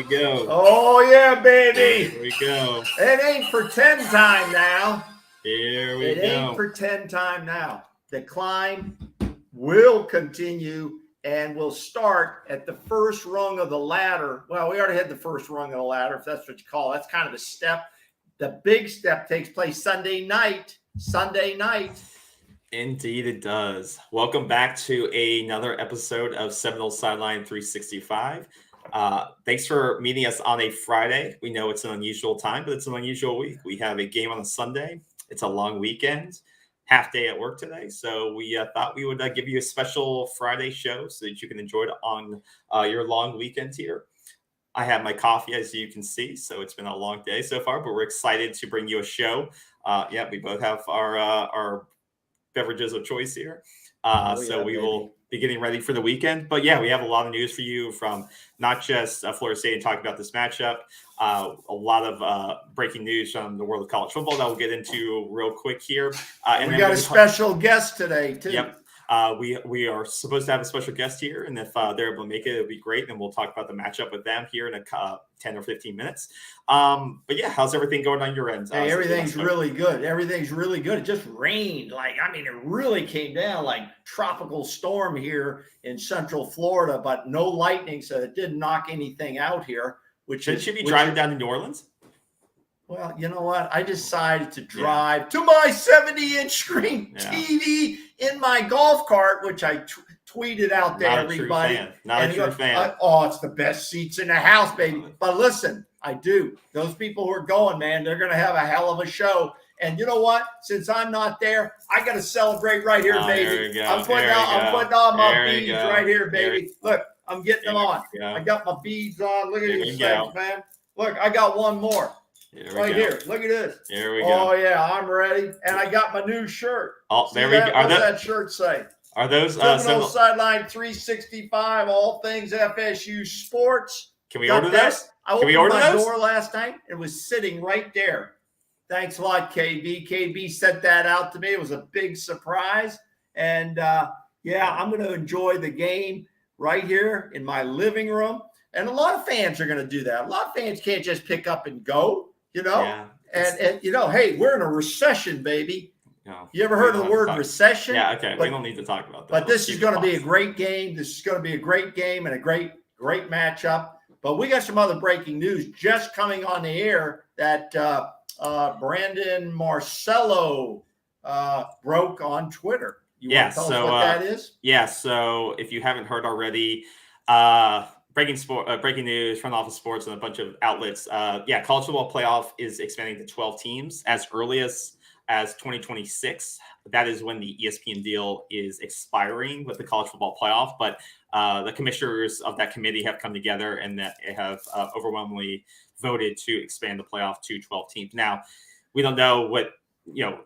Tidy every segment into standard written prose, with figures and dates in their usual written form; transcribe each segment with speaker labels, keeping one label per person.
Speaker 1: go.
Speaker 2: Oh, yeah, baby.
Speaker 1: Here we go.
Speaker 2: It ain't pretend time now.
Speaker 1: Here we
Speaker 2: It
Speaker 1: go.
Speaker 2: ain't pretend time now. The climb will continue and will start at the first rung of the ladder. Well, we already had the first rung of the ladder, if that's what you call it. That's kind of a step. The big step takes place Sunday night.
Speaker 1: Indeed, it does. Welcome back to another episode of Seminoles Sideline 365. Thanks for meeting us on a Friday. We know it's an unusual time, but it's an unusual week. We have a game on a Sunday. It's a long weekend, half day at work today. So we thought we would give you a special Friday show so that you can enjoy it on your long weekend here. I have my coffee, as you can see, so it's been a long day so far, but we're excited to bring you a show. We both have our beverages of choice here. So we will be getting ready for the weekend. But yeah, we have a lot of news for you from not just Florida State and talking about this matchup, a lot of breaking news from the world of college football that we'll get into real quick here.
Speaker 2: And we got a special guest today, too.
Speaker 1: Yep. We are supposed to have a special guest here, and if they're able to make it, it'll be great. And we'll talk about the matchup with them here in 10 or 15 minutes. But yeah, how's everything going on your end?
Speaker 2: Hey, everything's really good. Everything's really good. It just rained. It really came down like tropical storm here in Central Florida, but no lightning, so it didn't knock anything out here.
Speaker 1: Should you be driving down to New Orleans?
Speaker 2: Well, you know what? I decided to drive to my 70-inch screen TV in my golf cart, which I tweeted out there, everybody.
Speaker 1: Not a true fan.
Speaker 2: It's the best seats in the house, baby. But listen, I do. Those people who are going, man, they're going to have a hell of a show. And you know what? Since I'm not there, I got to celebrate right here, baby. I'm putting on my beads right here, baby. Look, I'm getting them on. I got my beads on. Look at these things, man. Look, I got one more. Right here. Look at this.
Speaker 1: Here we go.
Speaker 2: Oh, yeah, I'm ready. And I got my new shirt.
Speaker 1: Oh, there we go.
Speaker 2: What does that shirt say?
Speaker 1: Are those
Speaker 2: Seminoles Sideline 365, all things FSU sports.
Speaker 1: Can we order those?
Speaker 2: I opened my door last night. It was sitting right there. Thanks a lot, KB. KB sent that out to me. It was a big surprise. And, I'm going to enjoy the game right here in my living room. And a lot of fans are going to do that. A lot of fans can't just pick up and go. And hey, we're in a recession, baby. No, you ever heard of the word recession?
Speaker 1: Yeah, okay. We don't need to talk about that.
Speaker 2: But this is going to be a great game. This is going to be a great game and a great matchup. But we got some other breaking news just coming on the air that Brandon Marcello broke on Twitter. You want to tell us what that is?
Speaker 1: Yeah, so if you haven't heard already, breaking news, front office sports, and a bunch of outlets. College football playoff is expanding to 12 teams as early as 2026. That is when the ESPN deal is expiring with the college football playoff. But the commissioners of that committee have come together and that have overwhelmingly voted to expand the playoff to 12 teams. Now, we don't know what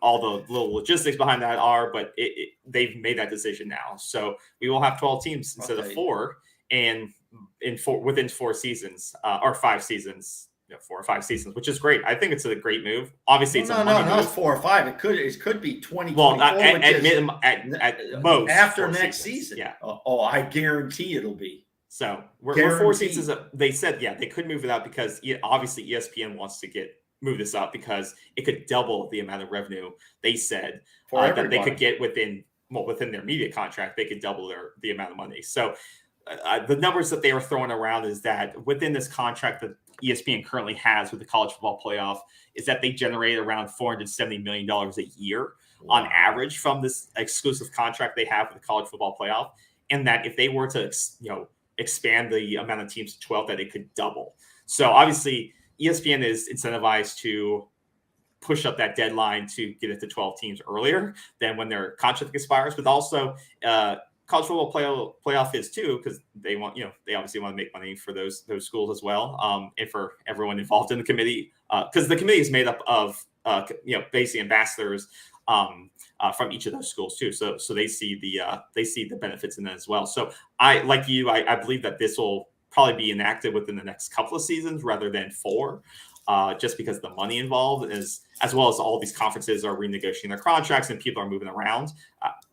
Speaker 1: all the little logistics behind that are, but they've made that decision now. So we will have 12 teams instead of 4, and within 4 seasons or 5 seasons, 4 or 5 seasons, which is great. I think it's a great move. Obviously, it's a money move.
Speaker 2: It's 4 or 5. It could be 20.
Speaker 1: Well, at most
Speaker 2: after next season.
Speaker 1: Yeah.
Speaker 2: I guarantee it'll be.
Speaker 1: So we're 4 seasons. They said they could move it out because obviously ESPN wants to move this up because it could double the amount of revenue they said that they could get within their media contract. They could double the amount of money. So. The numbers that they were throwing around is that within this contract that ESPN currently has with the college football playoff is that they generate around $470 million a year on average from this exclusive contract they have with the college football playoff. And that if they were to, expand the amount of teams to 12, that it could double. So obviously ESPN is incentivized to push up that deadline to get it to 12 teams earlier than when their contract expires, but also, college football playoff is too, because they want, they obviously want to make money for those schools as well, and for everyone involved in the committee, because the committee is made up of basically ambassadors from each of those schools too. So they see the benefits in that as well. So I believe that this will probably be enacted within the next couple of seasons rather than 4. Just because the money involved is, as well as all these conferences are renegotiating their contracts and people are moving around.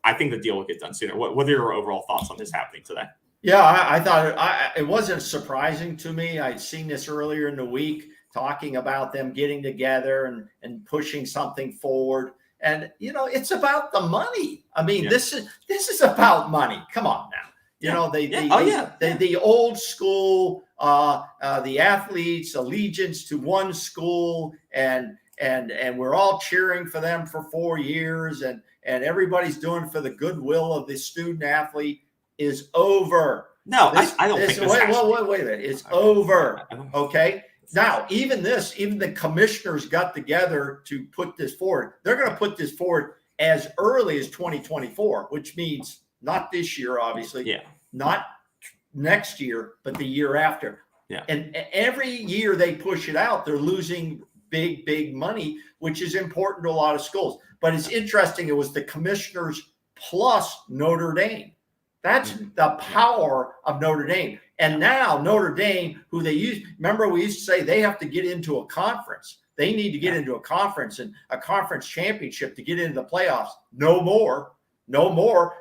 Speaker 1: I think the deal will get done sooner. What are your overall thoughts on this happening today?
Speaker 2: Yeah, I thought it wasn't surprising to me. I'd seen this earlier in the week, talking about them getting together and pushing something forward. And it's about the money. I mean, this is about money. Come on now. The old school, the athletes' allegiance to one school, and we're all cheering for them for 4 years, and everybody's doing for the goodwill of the student athlete is over.
Speaker 1: No, I don't think this.
Speaker 2: Wait a minute. It's over. Okay. Now, even the commissioners got together to put this forward. They're going to put this forward as early as 2024, which means not this year, obviously.
Speaker 1: Yeah.
Speaker 2: Not next year, but the year after.
Speaker 1: Yeah.
Speaker 2: And every year they push it out, they're losing big money, which is important to a lot of schools. But it's interesting. It was the commissioners plus Notre Dame. That's the power of Notre Dame. And now Notre Dame, who they use, remember we used to say they have to get into a conference. They need to get into a conference and a conference championship to get into the playoffs. No more.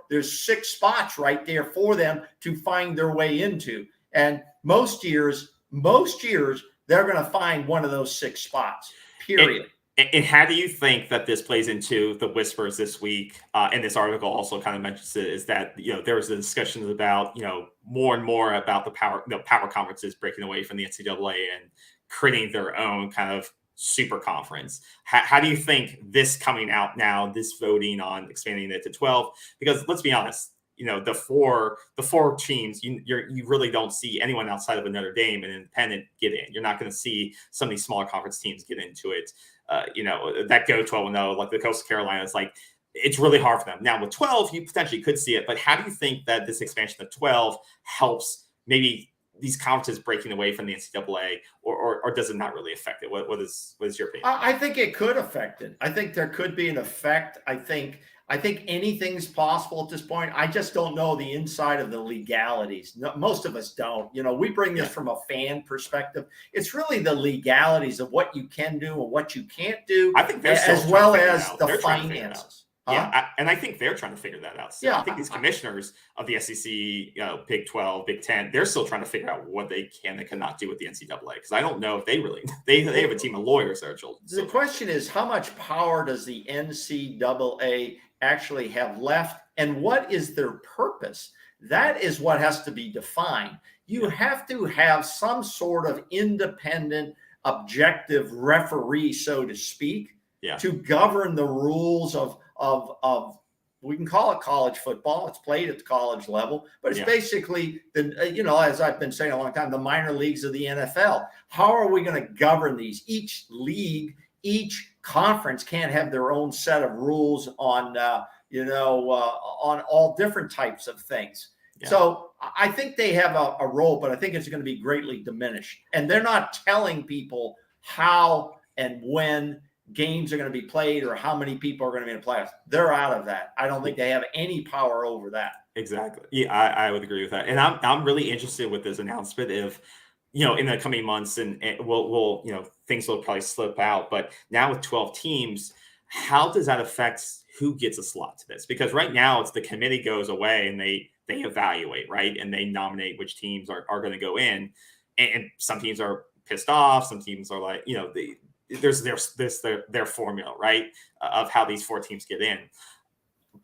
Speaker 2: There's 6 spots right there for them to find their way into. And most years, they're going to find one of those 6 spots, period.
Speaker 1: And how do you think that this plays into the whispers this week? And this article also kind of mentions it, is that there was a discussion about more and more about the power conferences breaking away from the NCAA and creating their own kind of super conference. How do you think this coming out now, this voting on expanding it to 12? Because let's be honest, the four teams, you really don't see anyone outside of a Notre Dame and independent get in. You're not going to see some of these smaller conference teams get into it. That go 12-0, like the Coastal Carolinas, like it's really hard for them. Now with 12, you potentially could see it, but how do you think that this expansion to 12 helps maybe these conferences breaking away from the NCAA, or does it not really affect it? What is your opinion?
Speaker 2: I think it could affect it. I think there could be an effect. I think anything's possible at this point. I just don't know the inside of the legalities. No, most of us don't. We bring this from a fan perspective. It's really the legalities of what you can do and what you can't do.
Speaker 1: I think
Speaker 2: as well as the finances.
Speaker 1: Yeah, and I think they're trying to figure that out. So
Speaker 2: yeah,
Speaker 1: I think these commissioners of the SEC, Big 12, Big 10, they're still trying to figure out what they can and cannot do with the NCAA, because I don't know if they really they have a team of lawyers that are children.
Speaker 2: The question is, how much power does the NCAA actually have left, and what is their purpose? That is what has to be defined. You have to have some sort of independent, objective referee, so to speak, to govern the rules of we can call it college football. It's played at the college level, but it's basically as I've been saying a long time, the minor leagues of the NFL. How are we going to govern these? Each league, each conference can't have their own set of rules on on all different types of things. Yeah. So I think they have a role, but I think it's going to be greatly diminished. And they're not telling people how and when games are going to be played or how many people are going to be in the playoffs. They're out of that. I don't think they have any power over that.
Speaker 1: Exactly. Yeah, I would agree with that. And I'm really interested with this announcement of, in the coming months, and we'll things will probably slip out. But now with 12 teams, how does that affect who gets a slot to this? Because right now it's the committee goes away and they evaluate, right? And they nominate which teams are going to go in. And some teams are pissed off. Some teams are like, there's their formula, right, of how these 4 teams get in.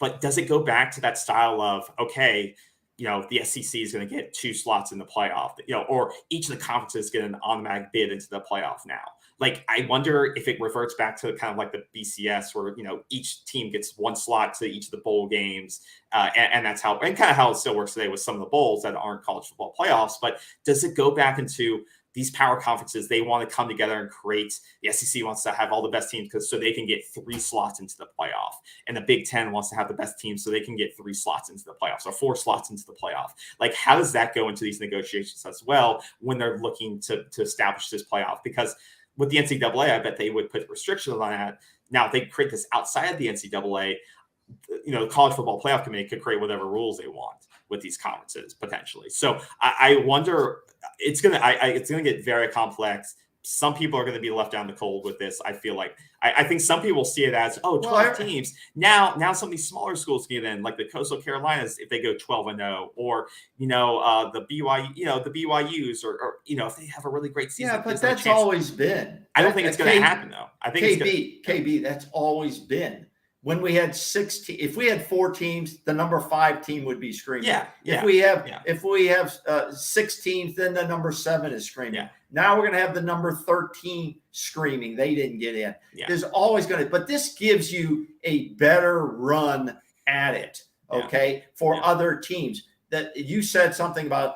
Speaker 1: But does it go back to that style of, okay, the SEC is going to get 2 slots in the playoff, or each of the conferences get an automatic bid into the playoff now? Like, I wonder if it reverts back to kind of like the BCS where, each team gets 1 slot to each of the bowl games. And that's how, and kind of how it still works today with some of the bowls that aren't college football playoffs. But does it go back into these power conferences? They want to come together and create, the SEC wants to have all the best teams so they can get 3 slots into the playoff. And the Big 10 wants to have the best teams so they can get 3 slots into the playoffs, or 4 slots into the playoff. Like, how does that go into these negotiations as well when they're looking to establish this playoff? Because with the NCAA, I bet they would put restrictions on that. Now, if they create this outside of the NCAA, the College Football Playoff Committee could create whatever rules they want with these conferences potentially. So I wonder, it's gonna get very complex. some people are going to be left down the cold with this. I feel like I think some people see it as 12 teams. Now some of these smaller schools get in, like the Coastal Carolinas, if they go 12-0, or the BYU, the BYU's, or if they have a really great season.
Speaker 2: Yeah, but that's always been.
Speaker 1: I don't think it's going to happen though. I think
Speaker 2: KB, that's always been. When we had 16, if we had 4 teams, the number 5 team would be screaming. If we have 6 teams, then the number 7 is screaming.
Speaker 1: Yeah.
Speaker 2: Now we're going to have the number 13 screaming. They didn't get in.
Speaker 1: Yeah.
Speaker 2: There's always going to, but this gives you a better run at it. Okay, for other teams. That you said something about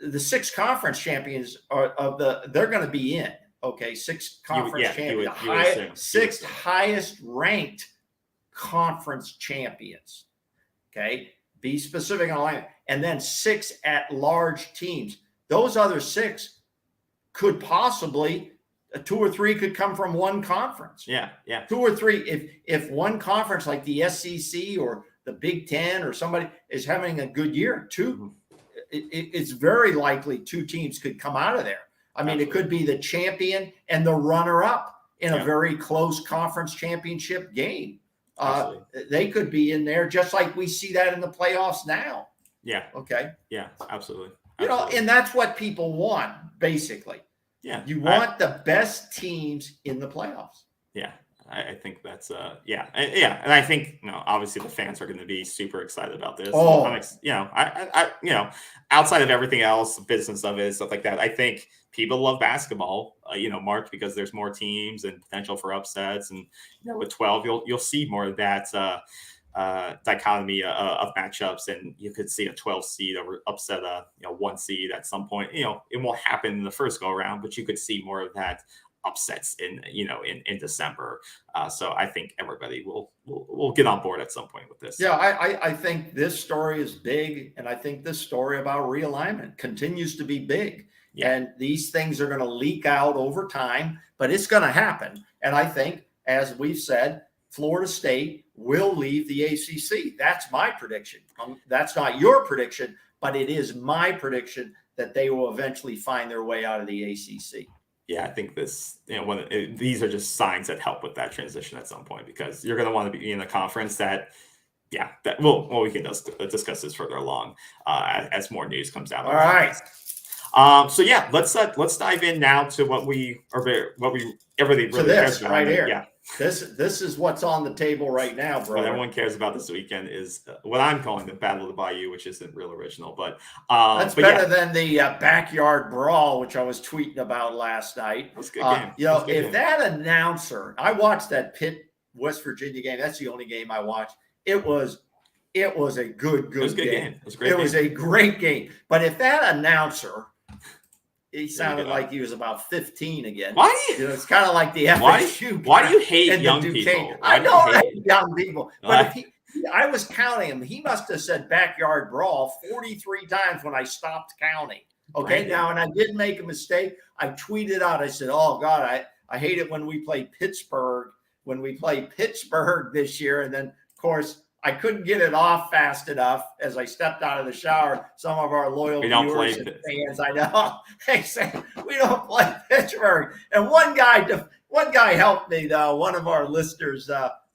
Speaker 2: the 6 conference champions they're going to be in. Okay, 6 conference champions, sixth highest ranked conference champions. Okay, be specific on line, and then 6 at-large teams. Those other 6 could possibly 2 or 3 could come from one conference. 2 or 3. If one conference like the SEC or the Big Ten or somebody is having a good year, 2, it's very likely 2 teams could come out of there. I mean, it could be the champion and the runner-up in a very close conference championship game. They could be in there just like we see that in the playoffs now.
Speaker 1: Yeah.
Speaker 2: Okay.
Speaker 1: Yeah, absolutely.
Speaker 2: And that's what people want, basically.
Speaker 1: Yeah.
Speaker 2: You want the best teams in the playoffs.
Speaker 1: Yeah. I think that's and I think obviously the fans are going to be super excited about this. Outside of everything else, the business of it, stuff like that, I think people love basketball, Mark, because there's more teams and potential for upsets, and with 12 you'll see more of that dichotomy of matchups, and you could see a 12 seed upset a 1 seed at some point. It won't happen in the first go around, but you could see more of that upsets in December. So I think everybody will get on board at some point with this.
Speaker 2: Yeah, I think this story is big, and I think this story about realignment continues to be big. Yeah. And these things are going to leak out over time, but it's going to happen. And I think, as we've said, Florida State will leave the ACC. That's my prediction. That's not your prediction, but it is my prediction that they will eventually find their way out of the ACC.
Speaker 1: Yeah, I think these are just signs that help with that transition at some point, because you're going to want to be in a conference we can discuss this further along as more news comes out.
Speaker 2: All right.
Speaker 1: Let's dive in now to what everybody really cares about
Speaker 2: right here. Yeah. This is what's on the table right now, bro.
Speaker 1: What everyone cares about this weekend is what I'm calling the Battle of the Bayou, which isn't real original, but
Speaker 2: that's better than the backyard brawl, which I was tweeting about last night.
Speaker 1: That's a good game.
Speaker 2: That announcer, I watched that Pitt West Virginia game. That's the only game I watched. It was a good game. It was a great game. But if that announcer, he sounded like he was about 15 again.
Speaker 1: Why do you?
Speaker 2: It's kind of like the FSU.
Speaker 1: Why do you hate young people?
Speaker 2: I don't hate young people, but I was counting him. He must have said backyard brawl 43 times when I stopped counting. Okay,
Speaker 1: right.
Speaker 2: Now, and I did make a mistake. I tweeted out. I said, "Oh God, I hate it when we play Pittsburgh. When we play Pittsburgh this year," and then of course, I couldn't get it off fast enough as I stepped out of the shower. Some of our loyal viewers and fans, I know, they say we don't play Pittsburgh. And one guy helped me though. One of our listeners,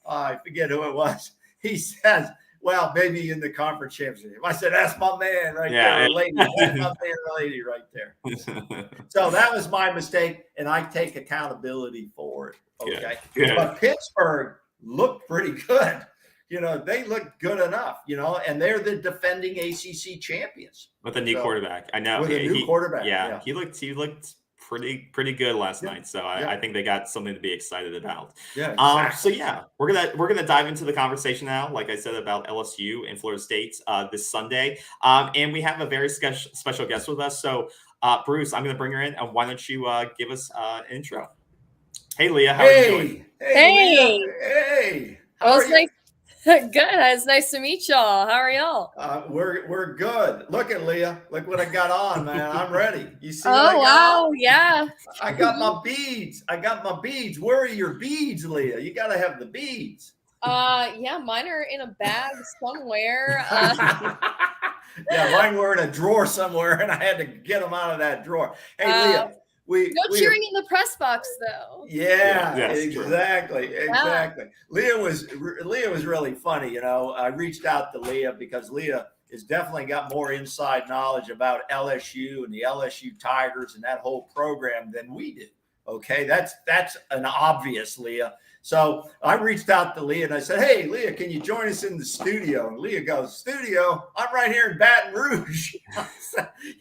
Speaker 2: I forget who it was. He says, "Well, maybe in the conference championship." I said, "That's my man right there, lady. That's my man, lady right there." So that was my mistake, and I take accountability for it. Okay, but Pittsburgh looked pretty good. They look good enough, and they're the defending ACC champions.
Speaker 1: With a new quarterback. I know.
Speaker 2: With a new quarterback.
Speaker 1: Yeah, he looked pretty good last night. So I think they got something to be excited about.
Speaker 2: Yeah, exactly.
Speaker 1: We're gonna dive into the conversation now, like I said, about LSU and Florida State this Sunday. And we have a very special guest with us. So Bruce, I'm gonna bring her in, and why don't you give us an intro? Hey Leah, how are you doing?
Speaker 2: Hey. Hey.
Speaker 3: How are you? Good. It's nice to meet y'all. How are y'all?
Speaker 2: We're good. Look at Leah. Look what I got on, man. I'm ready. You see?
Speaker 3: Oh wow, yeah.
Speaker 2: I got my beads. Where are your beads, Leah? You got to have the beads.
Speaker 3: Yeah, mine are in a bag somewhere.
Speaker 2: Yeah, mine were in a drawer somewhere, and I had to get them out of that drawer. Hey, Leah,
Speaker 3: cheering in the press box though.
Speaker 2: Yeah,
Speaker 1: yes,
Speaker 2: exactly.
Speaker 3: Yeah.
Speaker 2: Leah was really funny. You know, I reached out to Leah because Leah has definitely got more inside knowledge about LSU and the LSU Tigers and that whole program than we do. Okay, that's an obvious, Leah. So I reached out to Leah and I said, "Hey, Leah, can you join us in the studio?" And Leah goes, "Studio? I'm right here in Baton Rouge."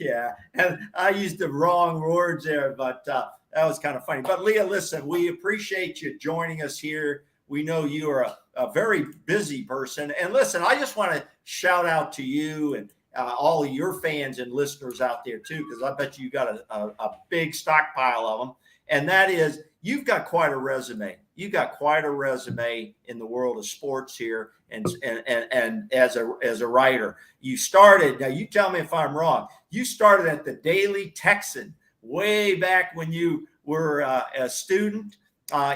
Speaker 2: Yeah, and I used the wrong words there, but that was kind of funny. But Leah, listen, we appreciate you joining us here. We know you are a very busy person. And listen, I just want to shout out to you and all of your fans and listeners out there too, because I bet you got a big stockpile of them. And that is, you've got quite a resume. You've got quite a resume in the world of sports here, and as a writer. You started. Now, you tell me if I'm wrong. You started at the Daily Texan way back when you were a student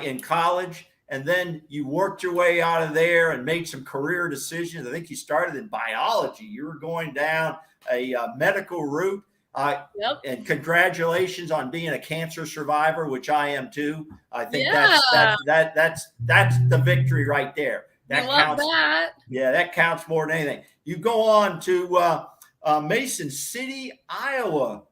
Speaker 2: in college, and then you worked your way out of there and made some career decisions. I think you started in biology. You were going down a medical route.
Speaker 3: Yep.
Speaker 2: And congratulations on being a cancer survivor, which I am too. I think that's the victory right there. That counts.
Speaker 3: That.
Speaker 2: Yeah, that counts more than anything. You go on to Mason City, Iowa,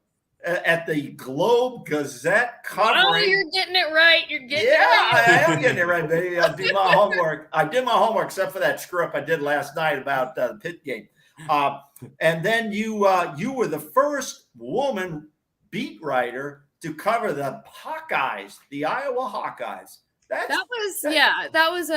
Speaker 2: at the Globe Gazette covering.
Speaker 3: Oh, you're getting it right. You're getting it
Speaker 2: right.
Speaker 3: Yeah,
Speaker 2: I am getting it right, baby. I do my homework. I did my homework, except for that script I did last night about the Pitt game. And then you were the first woman beat writer to cover the Hawkeyes, the Iowa Hawkeyes. That was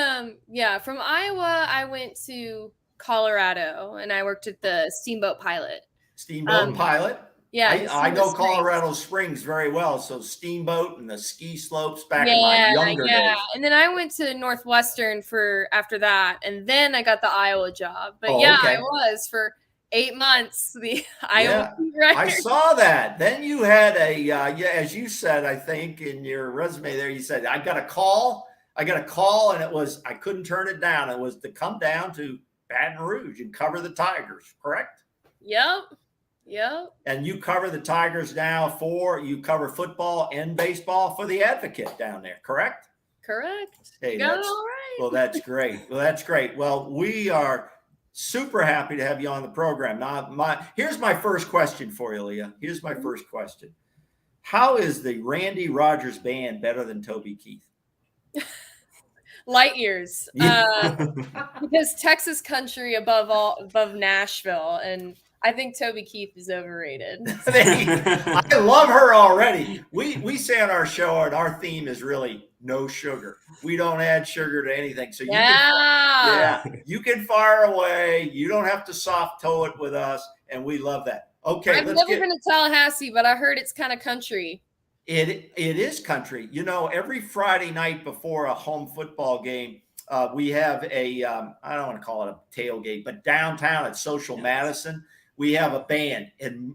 Speaker 2: from Iowa.
Speaker 3: I went to Colorado and I worked at the Steamboat Pilot.
Speaker 2: Steamboat Pilot.
Speaker 3: Yeah,
Speaker 2: I know Colorado Springs very well. So Steamboat and the ski slopes back in my younger days.
Speaker 3: And then I went to Northwestern after that, and then I got the Iowa job. But I was for 8 months the Iowa writer.
Speaker 2: I saw that. Then you had as you said, I think in your resume there, you said I got a call, and it was I couldn't turn it down. It was to come down to Baton Rouge and cover the Tigers. Correct?
Speaker 3: Yep.
Speaker 2: And you cover the Tigers now you cover football and baseball for the Advocate down there, correct?
Speaker 3: Correct.
Speaker 2: Hey,
Speaker 3: got it all right.
Speaker 2: Well, that's great. Well, we are super happy to have you on the program. Now, here's my first question for you, Leah. Here's my first question. How is the Randy Rogers Band better than Toby Keith?
Speaker 3: Light years. Because Texas country above Nashville, and I think Toby Keith is overrated.
Speaker 2: I love her already. We say on our show, and our theme is really no sugar. We don't add sugar to anything. So you can fire away. You don't have to soft toe it with us, and we love that. Okay,
Speaker 3: I've never been to Tallahassee, but I heard it's kind of country.
Speaker 2: It is country. You know, every Friday night before a home football game, we have I don't want to call it a tailgate, but downtown at Social Madison, we have a band, and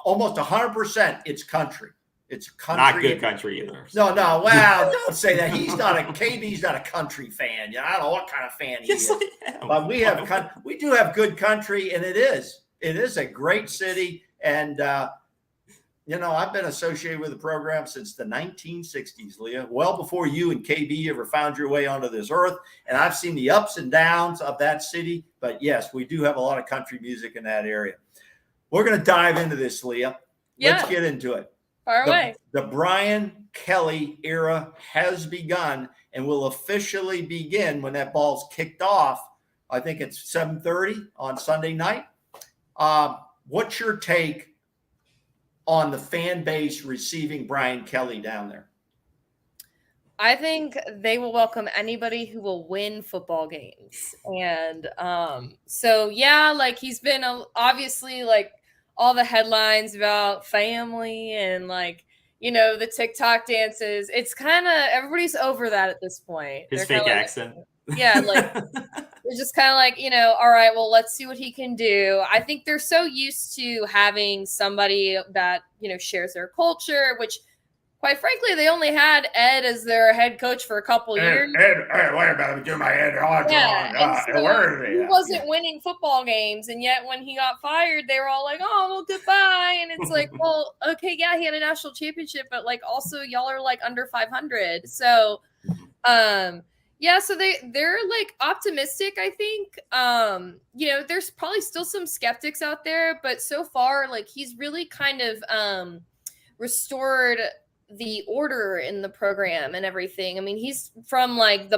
Speaker 2: almost 100% it's country. It's country.
Speaker 1: Not good country either.
Speaker 2: No. Well, don't say that. KB's not a country fan. I don't know what kind of fan he is. But we do have good country, and it is a great city. And I've been associated with the program since the 1960s, Leah, well before you and KB ever found your way onto this earth. And I've seen the ups and downs of that city. But yes, we do have a lot of country music in that area. We're going to dive into this, Leah. Let's get into it.
Speaker 3: Far away.
Speaker 2: The Brian Kelly era has begun and will officially begin when that ball's kicked off. I think it's 7:30 on Sunday night. What's your take on the fan base receiving Brian Kelly down there?
Speaker 3: I think they will welcome anybody who will win football games. And he's been obviously all the headlines about family and the TikTok dances. It's kind of everybody's over that at this point.
Speaker 1: His fake accent.
Speaker 3: Yeah, they're just kind of all right, well, let's see what he can do. I think they're so used to having somebody that, shares their culture, which quite frankly, they only had Ed as their head coach for a couple years.
Speaker 2: Ed, wait a minute, I'm doing my head. Where
Speaker 3: he wasn't winning football games, and yet when he got fired, they were all like, "Oh, well, goodbye." And it's like, well, okay, yeah, he had a national championship, but like also y'all are like under 500, so yeah, so they're like optimistic, I think. There's probably still some skeptics out there, but so far, like, he's really kind of restored the order in the program and everything. I mean, he's from like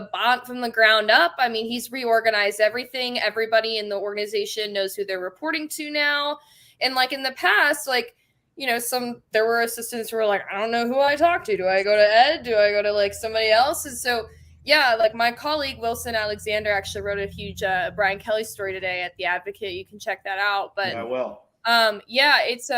Speaker 3: from the ground up. I mean, he's reorganized everything. Everybody in the organization knows who they're reporting to now. And like in the past, like, there were assistants who were like, I don't know who I talk to. Do I go to Ed? Do I go to like somebody else? And so, yeah, like my colleague Wilson Alexander actually wrote a huge Brian Kelly story today at The Advocate. You can check that out. But
Speaker 2: I will.
Speaker 3: It's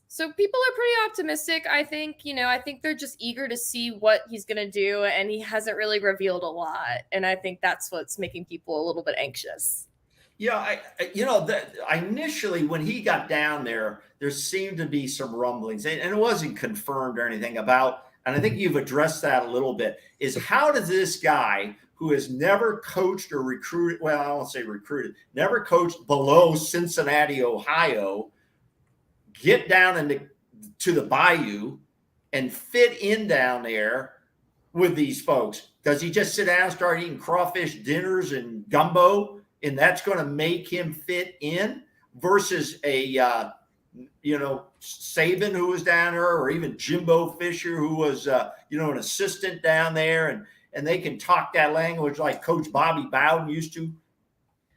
Speaker 3: so people are pretty optimistic, I think. I think they're just eager to see what he's going to do, and he hasn't really revealed a lot. And I think that's what's making people a little bit anxious.
Speaker 2: Yeah, initially when he got down there seemed to be some rumblings, and it wasn't confirmed or anything about, and I think you've addressed that a little bit, is how does this guy who has never coached or recruited, well, I won't say recruited, never coached below Cincinnati, Ohio, get down to the Bayou and fit in down there with these folks? Does he just sit down and start eating crawfish dinners and gumbo, and that's going to make him fit in, versus a Saban who was down there, or even Jimbo Fisher who was an assistant down there, and they can talk that language like Coach Bobby Bowden used to?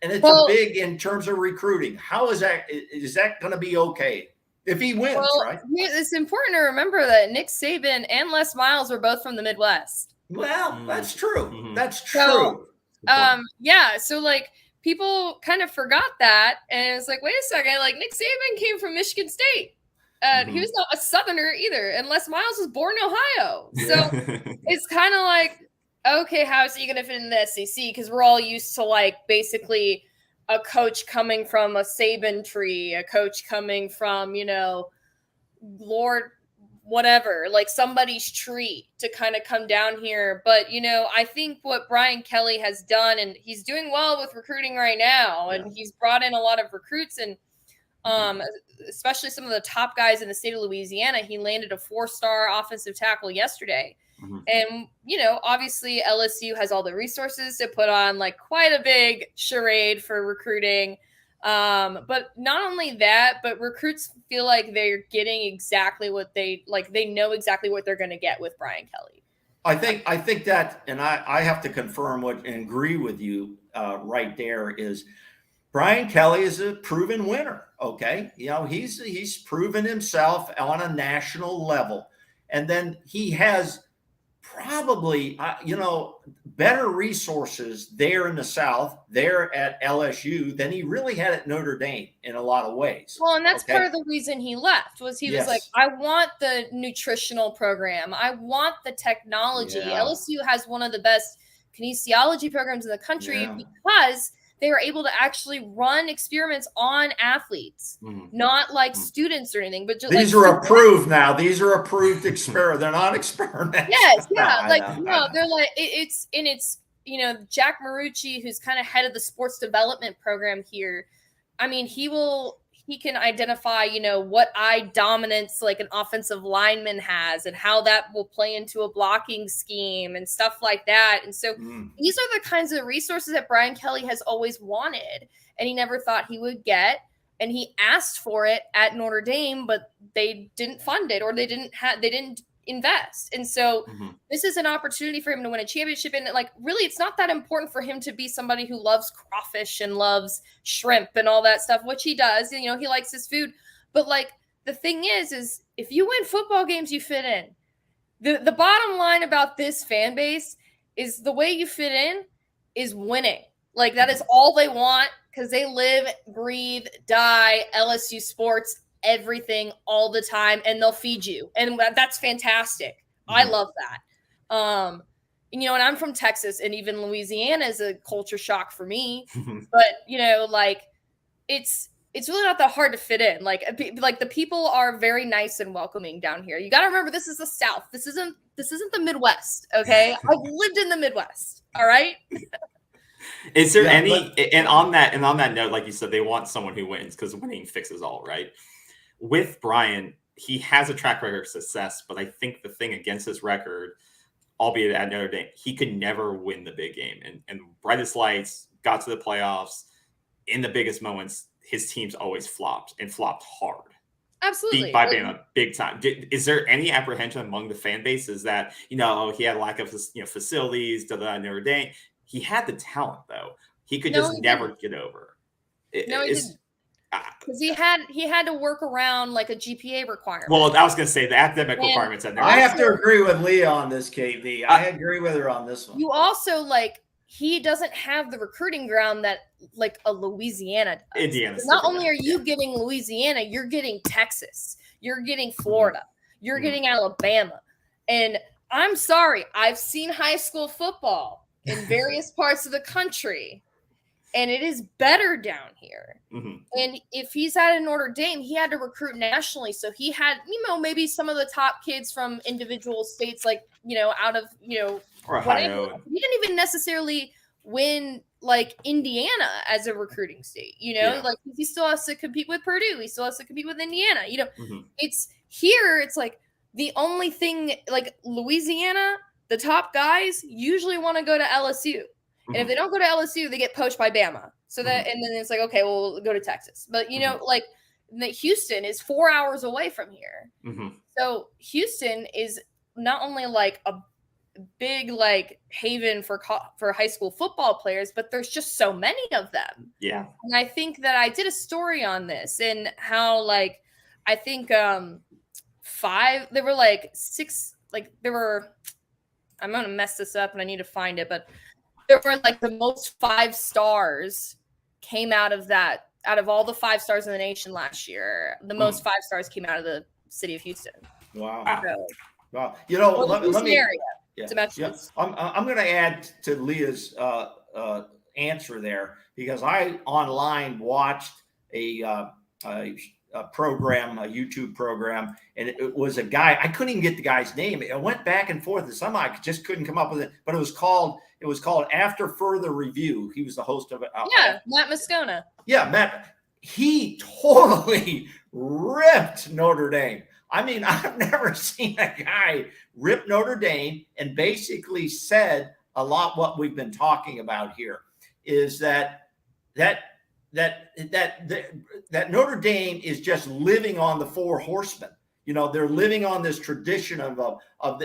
Speaker 2: And it's a big in terms of recruiting. How is that? Is that going to be okay if he wins, right?
Speaker 3: It's important to remember that Nick Saban and Les Miles were both from the Midwest.
Speaker 2: Well, that's true.
Speaker 1: Mm-hmm.
Speaker 2: That's true.
Speaker 3: So like people kind of forgot that, and it's like, wait a second, like Nick Saban came from Michigan State. He was not a Southerner either, and Les Miles was born in Ohio. So it's kind of like, okay, how is he going to fit in the SEC? Because we're all used to like basically a coach coming from a Saban tree, a coach coming from, Lord, whatever, like somebody's tree to kind of come down here. But, I think what Brian Kelly has done, and he's doing well with recruiting right now, and he's brought in a lot of recruits, and especially some of the top guys in the state of Louisiana. He landed a 4-star offensive tackle yesterday. Mm-hmm. And, obviously LSU has all the resources to put on like quite a big charade for recruiting. But not only that, but recruits feel like they're getting exactly what they know exactly what they're going to get with Brian Kelly.
Speaker 2: I think that, and I have to confirm and agree with you right there, is Brian Kelly is a proven winner. Okay. He's proven himself on a national level. And then he has probably, better resources there in the South, there at LSU, than he really had at Notre Dame in a lot of ways.
Speaker 3: Well, and that's part of the reason he left, was he was like, I want the nutritional program. I want the technology. Yeah. LSU has one of the best kinesiology programs in the country because they were able to actually run experiments on athletes, not like students or anything, but just
Speaker 2: these are approved now. These are approved experiments. They're not experiments.
Speaker 3: Yes, yeah, they're like it's Jack Marucci, who's kind of head of the sports development program here. I mean, he can identify, what eye dominance like an offensive lineman has and how that will play into a blocking scheme and stuff like that. And so these are the kinds of resources that Brian Kelly has always wanted, and he never thought he would get. And he asked for it at Notre Dame, but they didn't fund it, or they didn't invest. And so this is an opportunity for him to win a championship. And like, really, it's not that important for him to be somebody who loves crawfish and loves shrimp and all that stuff, which he does. He likes his food. But like, the thing is if you win football games, you fit in. The bottom line about this fan base is the way you fit in is winning. Like, that is all they want, because they live, breathe, die LSU sports, everything all the time, and they'll feed you, and that's fantastic. I love that. And I'm from Texas, and even Louisiana is a culture shock for me. But like, it's it's really not that hard to fit in. Like the people are very nice and welcoming down here. You got to remember, this is the South. This isn't the Midwest. Okay, I've lived in the Midwest. All right.
Speaker 1: Is there and on that note, like you said, they want someone who wins because winning fixes all, right? With Brian, he has a track record of success, but I think the thing against his record, albeit at Notre Dame, he could never win the big game. And brightest lights, got to the playoffs, in the biggest moments, his teams always flopped and flopped hard.
Speaker 3: Absolutely.
Speaker 1: Beat by Bama big time. Is there any apprehension among the fan bases that, he had a lack of facilities, Notre Dame? He had the talent, though. He could never get over.
Speaker 3: He didn't. Because he had to work around like a GPA requirement.
Speaker 1: Well, I was going to say the academic requirements.
Speaker 2: I have to agree with Leah on this, KV. I agree with her on this one.
Speaker 3: You also he doesn't have the recruiting ground that like a Louisiana does.
Speaker 1: Indiana.
Speaker 3: Not only are you getting Louisiana, you're getting Texas, you're getting Florida, you're getting Alabama. And I'm sorry, I've seen high school football in various parts of the country, and it is better down here. And if he's at a Notre Dame, he had to recruit nationally. So he had, maybe some of the top kids from individual states, like, out of,
Speaker 1: Ohio.
Speaker 3: He didn't even necessarily win like Indiana as a recruiting state, like he still has to compete with Purdue. He still has to compete with Indiana, It's here. It's like the only thing, like Louisiana, the top guys usually want to go to LSU. And if they don't go to LSU, they get poached by Bama. So that, and then it's like, okay, well, we'll go to Texas. But, like Houston is 4 hours away from here. So Houston is not only like a big like haven for high school football players, but there's just so many of them.
Speaker 1: Yeah.
Speaker 3: And I think that I did a story on this and how I think I'm going to mess this up and I need to find it, but there were like the most 5 stars came out of all the 5 stars in the nation last year. The most 5 stars came out of the city of Houston.
Speaker 2: Wow.
Speaker 3: So,
Speaker 2: wow.
Speaker 3: let me.
Speaker 2: I'm going to add to Leah's answer there because I online watched a program, a YouTube program, and it was a guy. I couldn't even get the guy's name. I went back and forth, and somehow I just couldn't come up with it. But it was called After Further Review. He was the host of it.
Speaker 3: Matt Moscona.
Speaker 2: Yeah, Matt. He totally ripped Notre Dame. I mean, I've never seen a guy rip Notre Dame and basically said a lot what we've been talking about here is that Notre Dame is just living on the 4 horsemen. They're living on this tradition of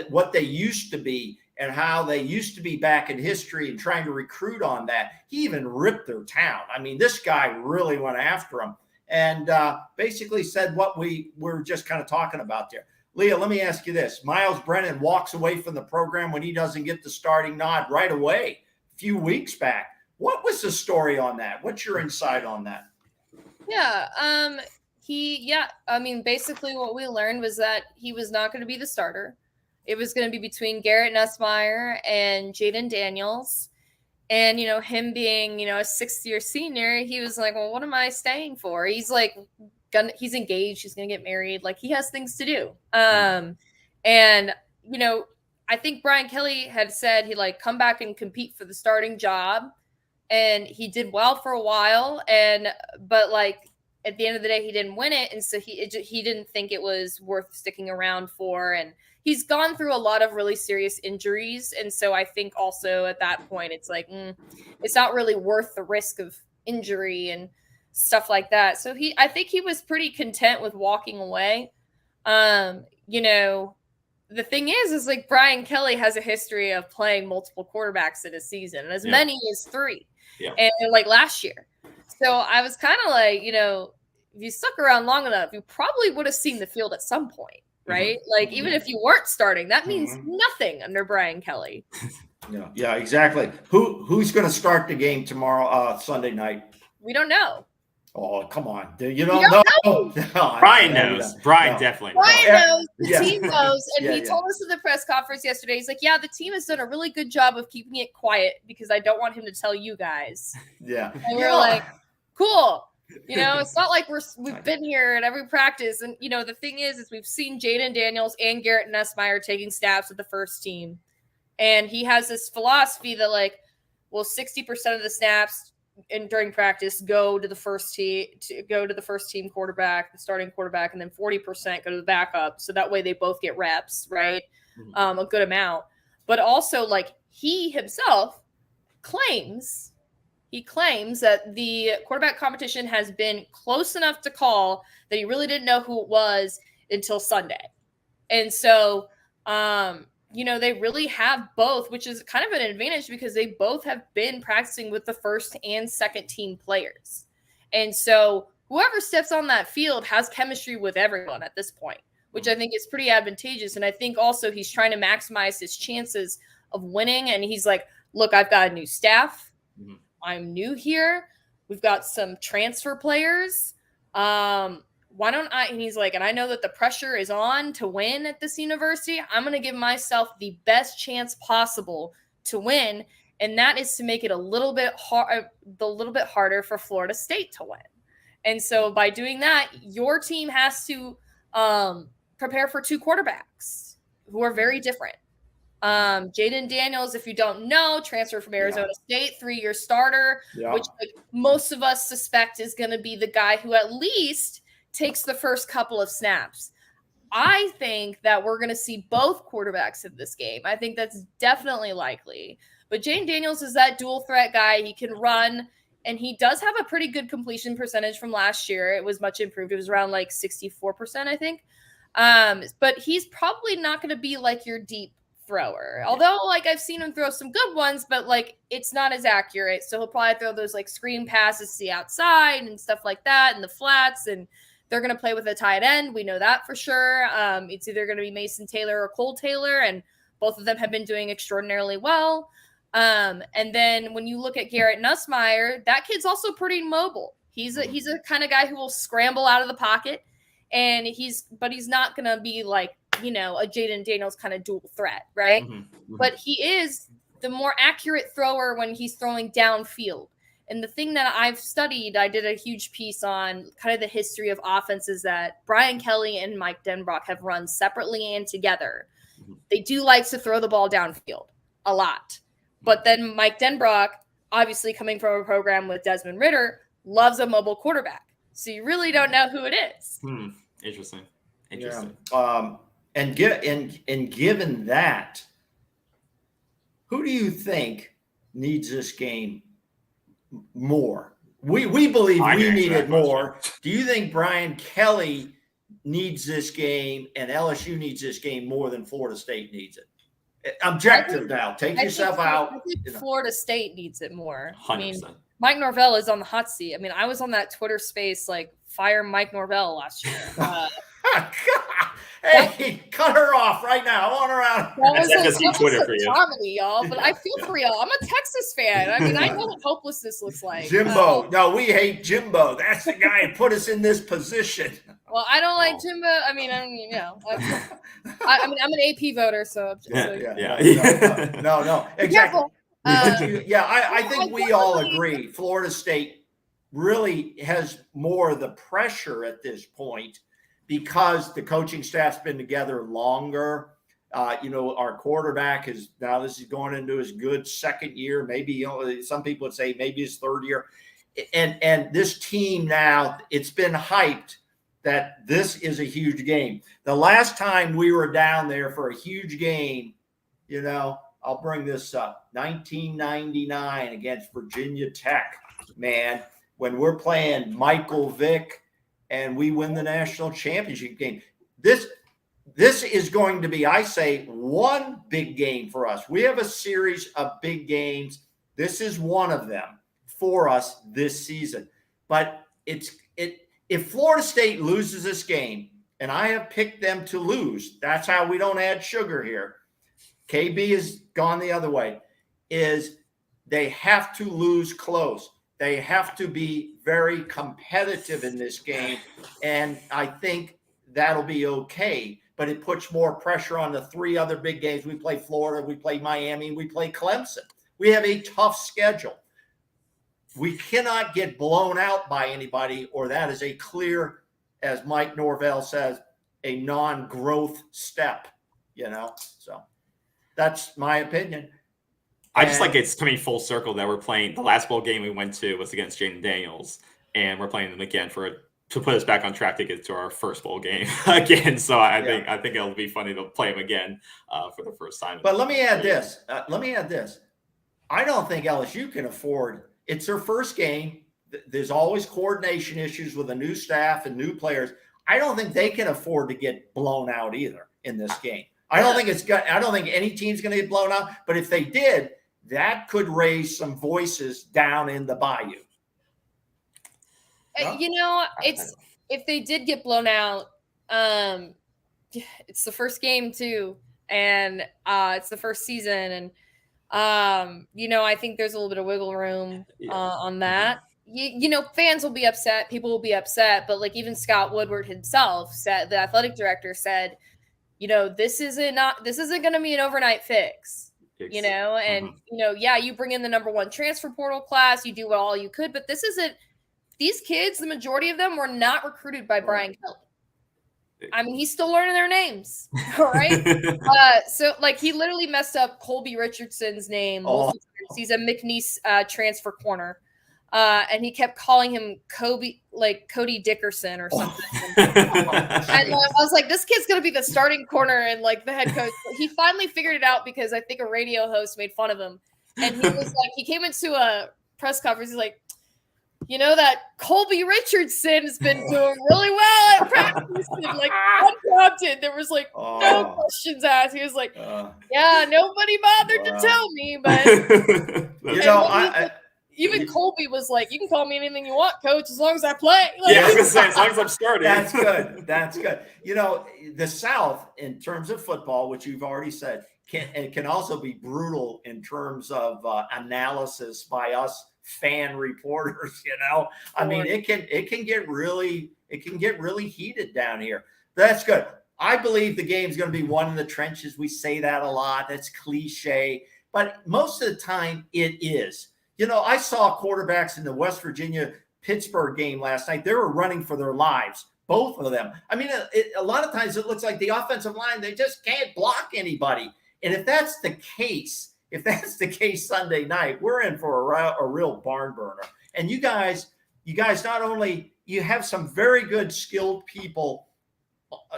Speaker 2: what they used to be and how they used to be back in history and trying to recruit on that. He even ripped their town. I mean, this guy really went after them. And basically said what we were just kind of talking about there. Leah, let me ask you this. Miles Brennan walks away from the program when he doesn't get the starting nod right away a few weeks back. What was the story on that? What's your insight on that?
Speaker 3: Yeah. Basically what we learned was that he was not going to be the starter. It was going to be between Garrett Nussmeier and Jaden Daniels. And, him being, a 6th-year senior, he was like, well, what am I staying for? He's like, he's engaged. He's going to get married. Like, he has things to do. I think Brian Kelly had said he'd come back and compete for the starting job. And he did well for a while. But at the end of the day, he didn't win it. And so he didn't think it was worth sticking around for. And he's gone through a lot of really serious injuries. And so I think also at that point, it's like, it's not really worth the risk of injury and stuff like that. So I think he was pretty content with walking away. The thing is like Brian Kelly has a history of playing multiple quarterbacks in a season, as many as 3.
Speaker 1: Yeah.
Speaker 3: And last year. So I was kind of like, if you stuck around long enough, you probably would have seen the field at some point. Right? Even if you weren't starting, that means nothing under Brian Kelly.
Speaker 2: Yeah, exactly. Who's going to start the game tomorrow, Sunday night?
Speaker 3: We don't know.
Speaker 2: Oh, come on. You don't know?
Speaker 1: No, Brian knows. Brian definitely knows.
Speaker 3: Brian knows. The team knows. And he told us at the press conference yesterday, he's like, yeah, the team has done a really good job of keeping it quiet because I don't want him to tell you guys.
Speaker 2: Yeah.
Speaker 3: And we're like, cool. You know, it's not like we've been here at every practice. And, you know, the thing is we've seen Jaden Daniels and Garrett Nussmeier taking snaps with the first team. And he has this philosophy that, like, well, 60% of the snaps during practice go to the first team quarterback, the starting quarterback, and then 40% go to the backup. So that way they both get reps, right? Mm-hmm. A good amount. But also, like, he himself claims that the quarterback competition has been close enough to call that he really didn't know who it was until Sunday. And so, you know, they really have both, which is kind of an advantage because they both have been practicing with the first and second team players. And so whoever steps on that field has chemistry with everyone at this point, which I think is pretty advantageous. And I think also he's trying to maximize his chances of winning. And he's like, look, I've got a new staff. Mm-hmm. I'm new here. We've got some transfer players. Why don't I? And he's like, and I know that the pressure is on to win at this university. I'm going to give myself the best chance possible to win. And that is to make it a little bit harder for Florida State to win. And so by doing that, your team has to prepare for two quarterbacks who are very different. Jaden Daniels, if you don't know, transferred from Arizona State, 3-year starter, which, like, most of us suspect is going to be the guy who at least takes the first couple of snaps. I think that we're going to see both quarterbacks in this game. I think that's definitely likely. But Jaden Daniels is that dual threat guy. He can run, and he does have a pretty good completion percentage from last year. It was much improved. It was around like 64%, I think. But he's probably not going to be like your deep thrower. Although, like, I've seen him throw some good ones, but, like, it's not as accurate. So he'll probably throw those, like, screen passes to the outside and stuff like that, and the flats, and they're going to play with a tight end. We know that for sure. It's either going to be Mason Taylor or Cole Taylor, and both of them have been doing extraordinarily well. And then when you look at Garrett Nussmeier, that kid's also pretty mobile. He's a kind of guy who will scramble out of the pocket, and he's not going to be like, you know, a Jaden Daniels kind of dual threat, right? Mm-hmm. Mm-hmm. But he is the more accurate thrower when he's throwing downfield. And the thing that I've studied, I did a huge piece on kind of the history of offenses that Brian Kelly and Mike Denbrock have run separately and together. Mm-hmm. They do like to throw the ball downfield a lot. But then Mike Denbrock, obviously coming from a program with Desmond Ridder, loves a mobile quarterback. So you really don't know who it is.
Speaker 1: Interesting.
Speaker 2: Yeah. And given that, who do you think needs this game more? We believe we need it more. Do you think Brian Kelly needs this game and LSU needs this game more than Florida State needs it? Objective now. Take yourself out.
Speaker 3: I think Florida State needs it more.
Speaker 1: 100%.
Speaker 3: I mean, Mike Norvell is on the hot seat. I mean, I was on that Twitter space, like, fire Mike Norvell last year.
Speaker 2: Hey, cut her off right now. I want her out.
Speaker 3: That was Twitter for you. Comedy, y'all. But I feel for y'all. I'm a Texas fan. I mean, I know what hopelessness looks like.
Speaker 2: Jimbo. No, we hate Jimbo. That's the guy who put us in this position.
Speaker 3: Well, I don't like Jimbo. I mean, you know. I'm an AP voter, so.
Speaker 2: No. Exactly. I think we all agree. Florida State really has more of the pressure at this point, because the coaching staff's been together longer. Our quarterback this is going into his good second year. Maybe, some people would say maybe his third year. And this team now, it's been hyped that this is a huge game. The last time we were down there for a huge game, I'll bring this up, 1999 against Virginia Tech, man, when we're playing Michael Vick, and we win the national championship game. This is going to be, I say, one big game for us. We have a series of big games. This is one of them for us this season. But if Florida State loses this game, and I have picked them to lose, that's how we don't add sugar here. KB has gone the other way, is they have to lose close. They have to be very competitive in this game, and I think that'll be okay. But it puts more pressure on the three other big games. We play Florida, we play Miami, we play Clemson. We have a tough schedule. We cannot get blown out by anybody, or that is a clear, as Mike Norvell says, a non-growth step, So that's my opinion.
Speaker 1: I just like it's coming full circle that we're playing. The last bowl game we went to was against Jaden Daniels, and we're playing them again to put us back on track to get to our first bowl game again. So I think it'll be funny to play them again for the first time.
Speaker 2: But let me add this. I don't think LSU can afford. It's their first game. There's always coordination issues with a new staff and new players. I don't think they can afford to get blown out either in this game. I don't think any team's going to get blown out. But if they did, that could raise some voices down in the Bayou.
Speaker 3: If they did get blown out, it's the first game too, and it's the first season, and I think there's a little bit of wiggle room on that. Fans will be upset, people will be upset, but like even Scott Woodward himself said, the athletic director said, this isn't going to be an overnight fix. You bring in the number one transfer portal class, you do all you could, but this isn't. These kids, the majority of them were not recruited by Brian Kelly. I mean, he's still learning their names, all right? So, he literally messed up Colby Richardson's name. He's a McNeese transfer corner. And he kept calling him Cody Dickerson or something. And I was like, this kid's going to be the starting corner and, the head coach. But he finally figured it out because I think a radio host made fun of him. And he was he came into a press conference. He's like, that Colby Richardson has been doing really well at practice. And, unprompted. There was, no questions asked. He was like, nobody bothered to tell me. But, even Colby was like, you can call me anything you want, coach, as long as I play.
Speaker 1: I was going to say, as long as I'm starting.
Speaker 2: That's good. The South, in terms of football, which you've already said, can also be brutal in terms of analysis by us fan reporters. I mean, it can get really heated down here. That's good. I believe the game's going to be won in the trenches. We say that a lot. That's cliche, but most of the time it is. I saw quarterbacks in the West Virginia-Pittsburgh game last night. They were running for their lives, both of them. I mean, a lot of times it looks like the offensive line, they just can't block anybody. And if that's the case Sunday night, we're in for a real barn burner. And you guys not only you have some very good skilled people,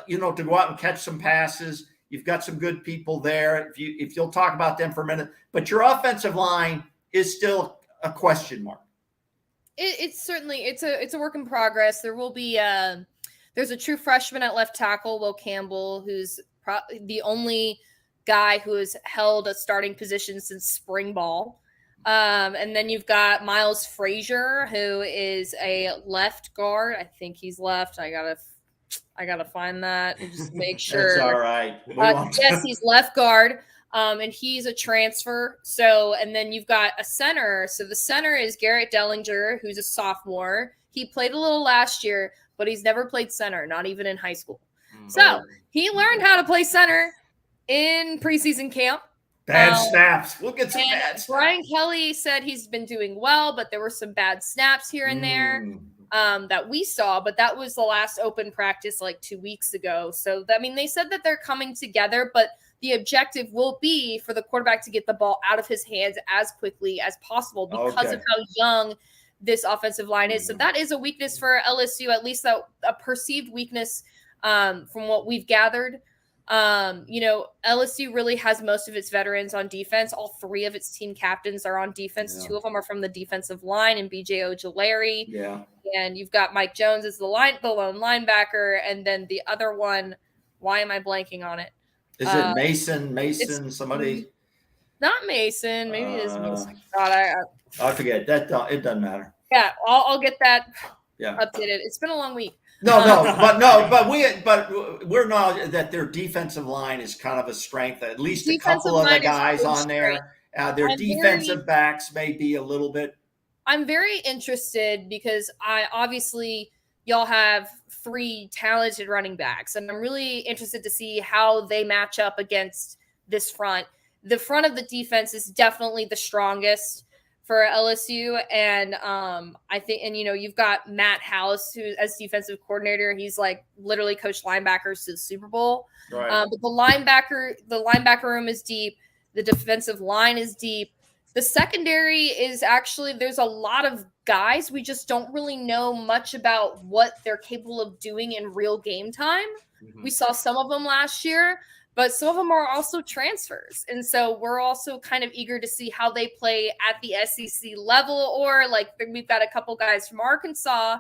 Speaker 2: to go out and catch some passes. You've got some good people there. If you'll talk about them for a minute, but your offensive line is still a question mark.
Speaker 3: It's certainly it's a work in progress. There will be there's a true freshman at left tackle, Will Campbell, who's the only guy who has held a starting position since spring ball. And then you've got Miles Frazier, who is a left guard. I think he's left. I gotta find that and just make sure.
Speaker 2: That's all right.
Speaker 3: Yes, he's left guard. And he's a transfer. So, and then you've got a center. So the center is Garrett Dellinger, who's a sophomore. He played a little last year, but he's never played center, not even in high school. So he learned how to play center in preseason camp.
Speaker 2: Bad snaps. We'll get some bad snaps.
Speaker 3: Brian Kelly said he's been doing well, but there were some bad snaps here and there that we saw. But that was the last open practice 2 weeks ago. So, they said that they're coming together, but the objective will be for the quarterback to get the ball out of his hands as quickly as possible because of how young this offensive line is. So that is a weakness for LSU, at least a perceived weakness from what we've gathered. LSU really has most of its veterans on defense. All three of its team captains are on defense. Two of them are from the defensive line, and BJ Ojulari.
Speaker 2: Yeah.
Speaker 3: And you've got Mike Jones as the lone linebacker, and then the other one, why am I blanking on it?
Speaker 2: Is it Mason, somebody?
Speaker 3: Not Mason. Maybe it is Mason. God,
Speaker 2: I forget. It doesn't matter.
Speaker 3: Yeah, I'll get that updated. It's been a long week.
Speaker 2: But we're not that their defensive line is kind of a strength. At least a couple of the guys on there. Their defensive backs may be a little bit.
Speaker 3: I'm very interested because obviously y'all have three talented running backs, and I'm really interested to see how they match up against this front. The front of the defense is definitely the strongest for LSU. And I think, and you've got Matt House, who as defensive coordinator, he's like literally coached linebackers to the Super Bowl.
Speaker 2: Right.
Speaker 3: But the linebacker room is deep. The defensive line is deep. The secondary is actually, there's a lot of guys. We just don't really know much about what they're capable of doing in real game time. Mm-hmm. We saw some of them last year, but some of them are also transfers. And so we're also kind of eager to see how they play at the SEC level, or like we've got a couple guys from Arkansas.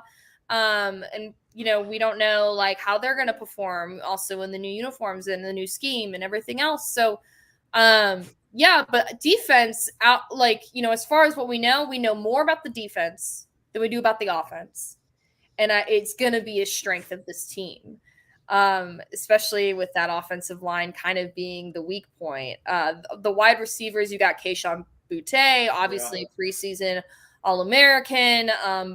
Speaker 3: And, we don't know like how they're going to perform also in the new uniforms and the new scheme and everything else. So, yeah, but defense out, as far as what we know more about the defense than we do about the offense. And it's going to be a strength of this team, especially with that offensive line kind of being the weak point. The wide receivers, you got Kayshon Boutte, obviously preseason All-American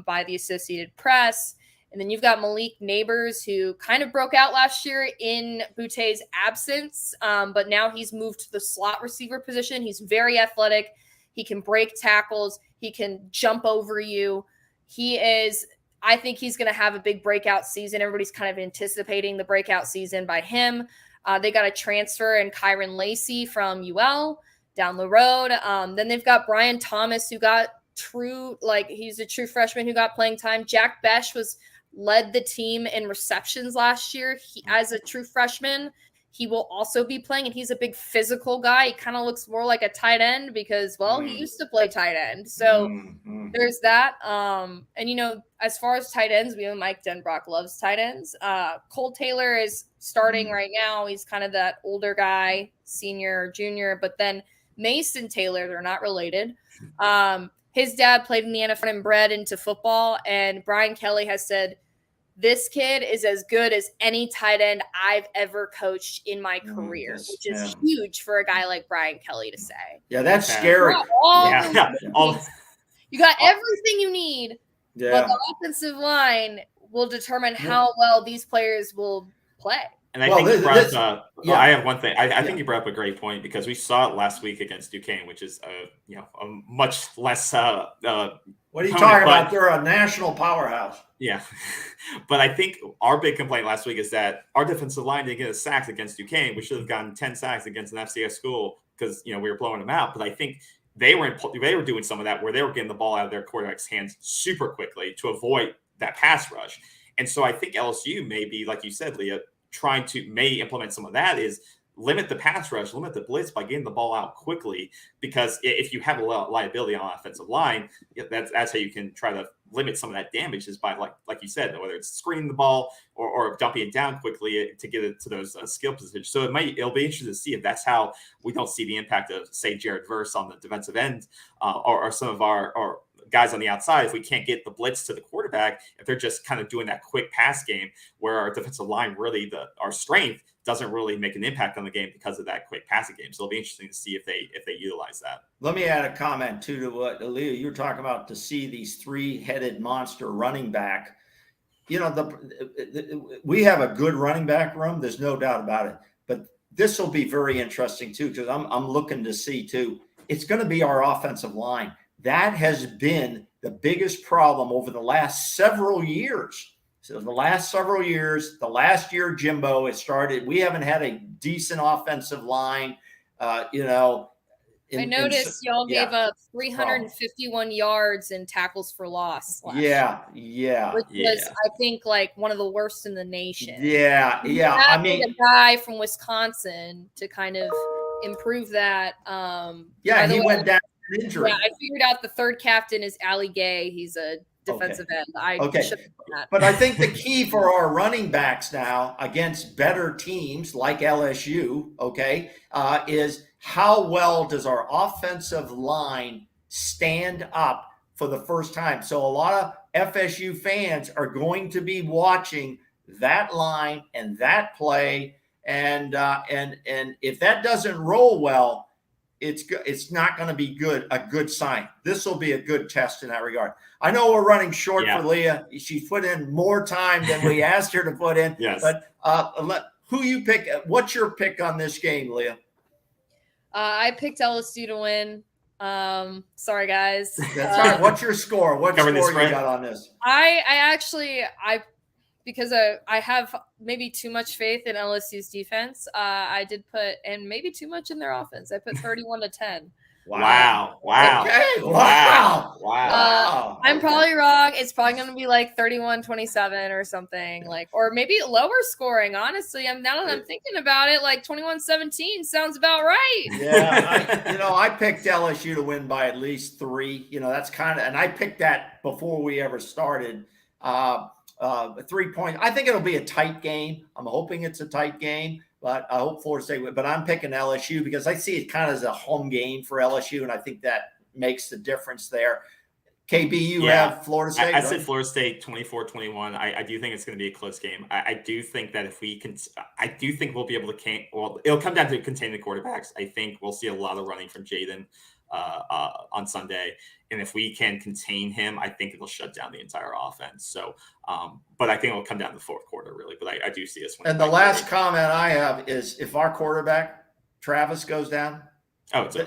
Speaker 3: by the Associated Press. And then you've got Malik Neighbors, who kind of broke out last year in Boutte's absence, but now he's moved to the slot receiver position. He's very athletic. He can break tackles. He can jump over you. I think he's going to have a big breakout season. Everybody's kind of anticipating the breakout season by him. They got a transfer in Kyron Lacey from UL down the road. Then they've got Brian Thomas, who got he's a true freshman who got playing time. Jack Besh led the team in receptions last year. As a true freshman, he will also be playing, and he's a big physical guy. He kind of looks more like a tight end because, he used to play tight end. So there's that. And, as far as tight ends, we know Mike Denbrock loves tight ends. Cole Taylor is starting right now. He's kind of that older guy, senior, junior. But then Mason Taylor, they're not related. His dad played in the NFL and bred into football, and Brian Kelly has said, this kid is as good as any tight end I've ever coached in my career, which is huge for a guy like Brian Kelly to say.
Speaker 2: Yeah, that's scary.
Speaker 3: You got everything you need, but the offensive line will determine how well these players will play.
Speaker 1: And I think you brought up, I have one thing. I think you brought up a great point, because we saw it last week against Duquesne, which is a much less.
Speaker 2: What are you talking about? They're a national powerhouse.
Speaker 1: Yeah, but I think our big complaint last week is that our defensive line didn't get a sack against Duquesne. We should have gotten 10 sacks against an FCS school because we were blowing them out. But I think they were doing some of that where they were getting the ball out of their quarterback's hands super quickly to avoid that pass rush. And so I think LSU may be, like you said, Leah, may implement some of that, is limit the pass rush, limit the blitz by getting the ball out quickly. Because if you have a liability on offensive line, that's how you can try to limit some of that damage, is by like you said, whether it's screening the ball or dumping it down quickly to get it to those skill positions. So it'll be interesting to see if that's how we don't see the impact of, say, Jared Verse on the defensive end, or some of our guys on the outside. If we can't get the blitz to the quarterback, if they're just kind of doing that quick pass game where our defensive line really our strength doesn't really make an impact on the game because of that quick passing game. So it'll be interesting to see if they utilize that.
Speaker 2: Let me add a comment too to what Aaliyah, you were talking about, to see these three-headed monster running back. We have a good running back room. There's no doubt about it. But this will be very interesting too, because I'm looking to see too. It's going to be our offensive line. That has been the biggest problem over the last several years. So the last year, Jimbo, it started. We haven't had a decent offensive line. I
Speaker 3: noticed y'all gave up 351 yards in tackles for loss last year. Which was, I think, like one of the worst in the nation.
Speaker 2: I mean,
Speaker 3: a guy from Wisconsin to kind of improve that.
Speaker 2: He went down. Injury.
Speaker 3: Yeah, I figured out the third captain is Ali Gay. He's a defensive end.
Speaker 2: But I think the key for our running backs now against better teams like LSU, is how well does our offensive line stand up for the first time? So a lot of FSU fans are going to be watching that line and that play, and if that doesn't roll well, it's not going to be a good sign. This will be a good test in that regard. I know we're running short for Leah. She's put in more time than we asked her to put in.
Speaker 1: Yes.
Speaker 2: But who you pick? What's your pick on this game, Leah?
Speaker 3: I picked LSU to win. Sorry guys.
Speaker 2: That's all right. What's your score? What score you got on this?
Speaker 3: Because I have maybe too much faith in LSU's defense. I did put, and maybe too much in their offense. I put 31-10.
Speaker 1: Wow.
Speaker 2: Okay. Wow.
Speaker 3: I'm probably wrong. It's probably going to be like 31-27 or something, or maybe lower scoring. Honestly, now that I'm thinking about it, like 21-17 sounds about right.
Speaker 2: Yeah, I picked LSU to win by at least 3. That's and I picked that before we ever started. 3 point. I think it'll be a tight game. I'm hoping it's a tight game. But I hope Florida State. But I'm picking LSU because I see it kind of as a home game for LSU, and I think that makes the difference there. KB, you have Florida State.
Speaker 1: I said Florida State 24-21. I do think it's going to be a close game. I do think that if we can, I do think we'll be able to it'll come down to containing the quarterbacks. I think we'll see a lot of running from Jaden on Sunday. And if we can contain him, I think it'll shut down the entire offense. So, but I think it'll come down to the fourth quarter, really. But I do see us winning.
Speaker 2: And the last comment I have is if our quarterback, Travis, goes down,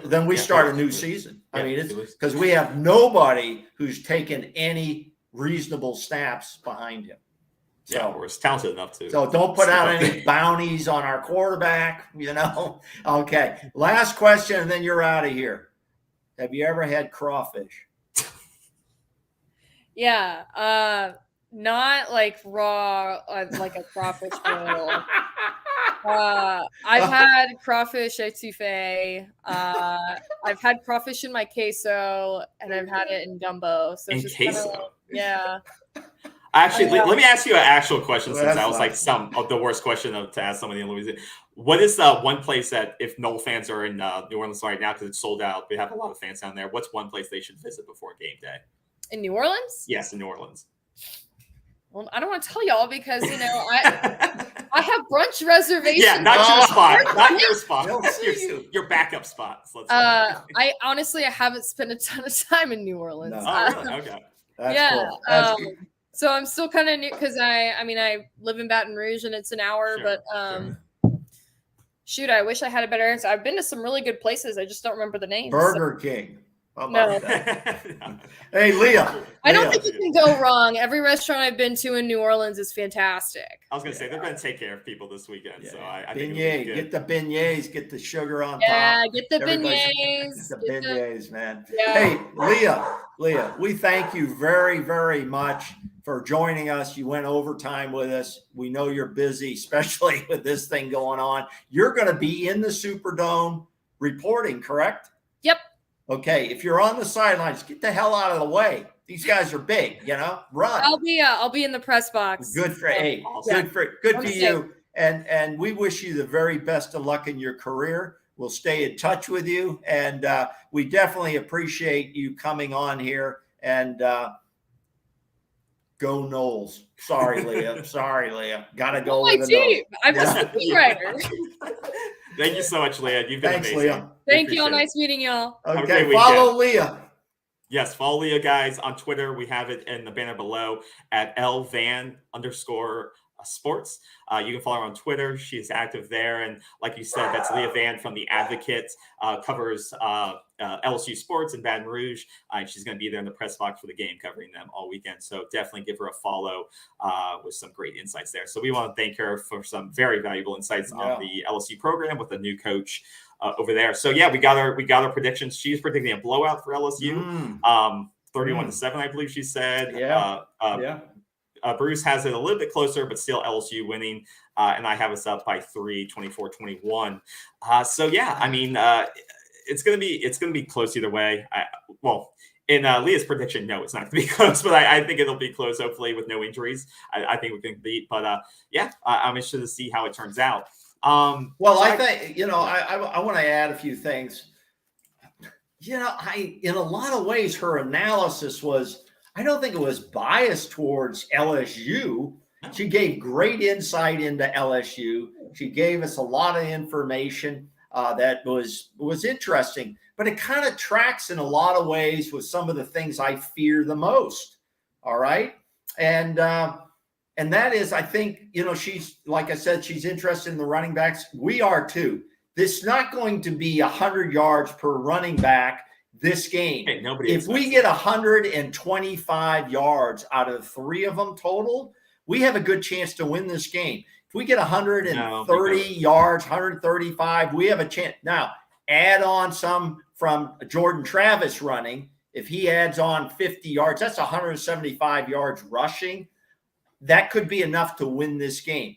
Speaker 2: then we start a new season. I mean, it's because we have nobody who's taken any reasonable snaps behind him.
Speaker 1: So we're talented enough to.
Speaker 2: So don't put out any bounties on our quarterback, Okay. Last question, and then you're out of here. Have you ever had crawfish?
Speaker 3: Yeah. Not like raw, like a crawfish boil. I've had crawfish etouffee. I've had crawfish in my queso, and I've had it in gumbo. So it's just queso. Yeah.
Speaker 1: Actually, let me ask you an actual question, since that was like some of the worst question to ask somebody in Louisiana. What is the one place that, if Nole fans are in New Orleans right now because it's sold out, we have a lot of fans down there, what's one place they should visit before game day?
Speaker 3: In New Orleans?
Speaker 1: Yes, in New Orleans.
Speaker 3: Well, I don't want to tell y'all because, I have brunch reservations.
Speaker 1: Yeah, not your spot. Not your spot. Your backup spots.
Speaker 3: I haven't spent a ton of time in New Orleans.
Speaker 2: No.
Speaker 1: Oh, really? Okay.
Speaker 2: That's cool. That's good.
Speaker 3: So I'm still kind of new because I live in Baton Rouge and it's an hour, but shoot, I wish I had a better answer. I've been to some really good places. I just don't remember the names.
Speaker 2: Burger King.
Speaker 3: No.
Speaker 2: Hey, Leah.
Speaker 3: I don't think you can go wrong. Every restaurant I've been to in New Orleans is fantastic.
Speaker 1: I was going to say, they're going to take care of people this weekend. Yeah. So I think
Speaker 2: get the beignets, get the sugar on top.
Speaker 3: Yeah, get the beignets.
Speaker 2: Get the beignets, man.
Speaker 3: Yeah.
Speaker 2: Hey, Leah, we thank you very, very much for joining us. You went overtime with us. We know you're busy, especially with this thing going on. You're going to be in the Superdome reporting, correct?
Speaker 3: Yep.
Speaker 2: Okay. If you're on the sidelines, get the hell out of the way. These guys are big, run.
Speaker 3: I'll be in the press box.
Speaker 2: Good for good for you. And we wish you the very best of luck in your career. We'll stay in touch with you. And we definitely appreciate you coming on here and go Noles. Sorry, Leah. Gotta go with the Noles.
Speaker 3: I'm just a beat writer.
Speaker 1: Thank you so much, Leah. You've been amazing.
Speaker 2: Leah.
Speaker 3: Thank you. Nice meeting y'all.
Speaker 2: Okay, follow Leah.
Speaker 1: Yes, follow Leah, guys, on Twitter. We have it in the banner below at _LVan_sports. You can follow her on Twitter. She's active there. And like you said, that's Leah Van from The Advocate, covers LSU sports in Baton Rouge. She's going to be there in the press box for the game, covering them all weekend. So definitely give her a follow with some great insights there. So we want to thank her for some very valuable insights on the LSU program with the new coach over there. So yeah, we got our predictions. She's predicting a blowout for LSU. 31-7, I believe she said. Bruce has it a little bit closer, but still LSU winning. And I have us up by 3, 24-21. So yeah, I mean, it's gonna be close either way. In Leah's prediction, no, it's not gonna be close, but I think it'll be close. Hopefully, with no injuries, I think we can beat. But I'm interested to see how it turns out.
Speaker 2: I think I want to add a few things. In a lot of ways, her analysis was. I don't think it was biased towards LSU. She gave great insight into LSU. She gave us a lot of information that was interesting, but it kind of tracks in a lot of ways with some of the things I fear the most. All right. And that is, I think, she's, like I said, she's interested in the running backs. We are too. This is not going to be 100 yards per running back this game.
Speaker 1: Hey, nobody
Speaker 2: if we get 125 yards out of 3 of them total, we have a good chance to win this game. If we get 130 yards, 135, we have a chance. Now, add on some from Jordan Travis running. If he adds on 50 yards, that's 175 yards rushing. That could be enough to win this game.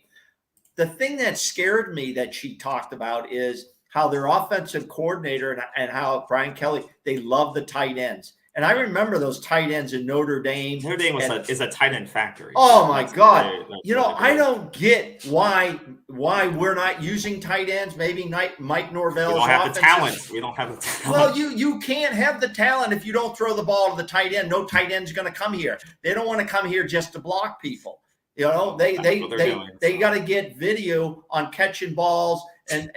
Speaker 2: The thing that scared me that she talked about is how their offensive coordinator and how Brian Kelly, they love the tight ends. And I remember those tight ends in Notre Dame.
Speaker 1: Notre Dame is a tight end factory.
Speaker 2: Oh, my God. I don't get why we're not using tight ends. Maybe Mike Norvell's
Speaker 1: We don't have the talent. We don't have the talent.
Speaker 2: Well, you can't have the talent if you don't throw the ball to the tight end. No tight end's going to come here. They don't want to come here just to block people. They got to get video on catching balls and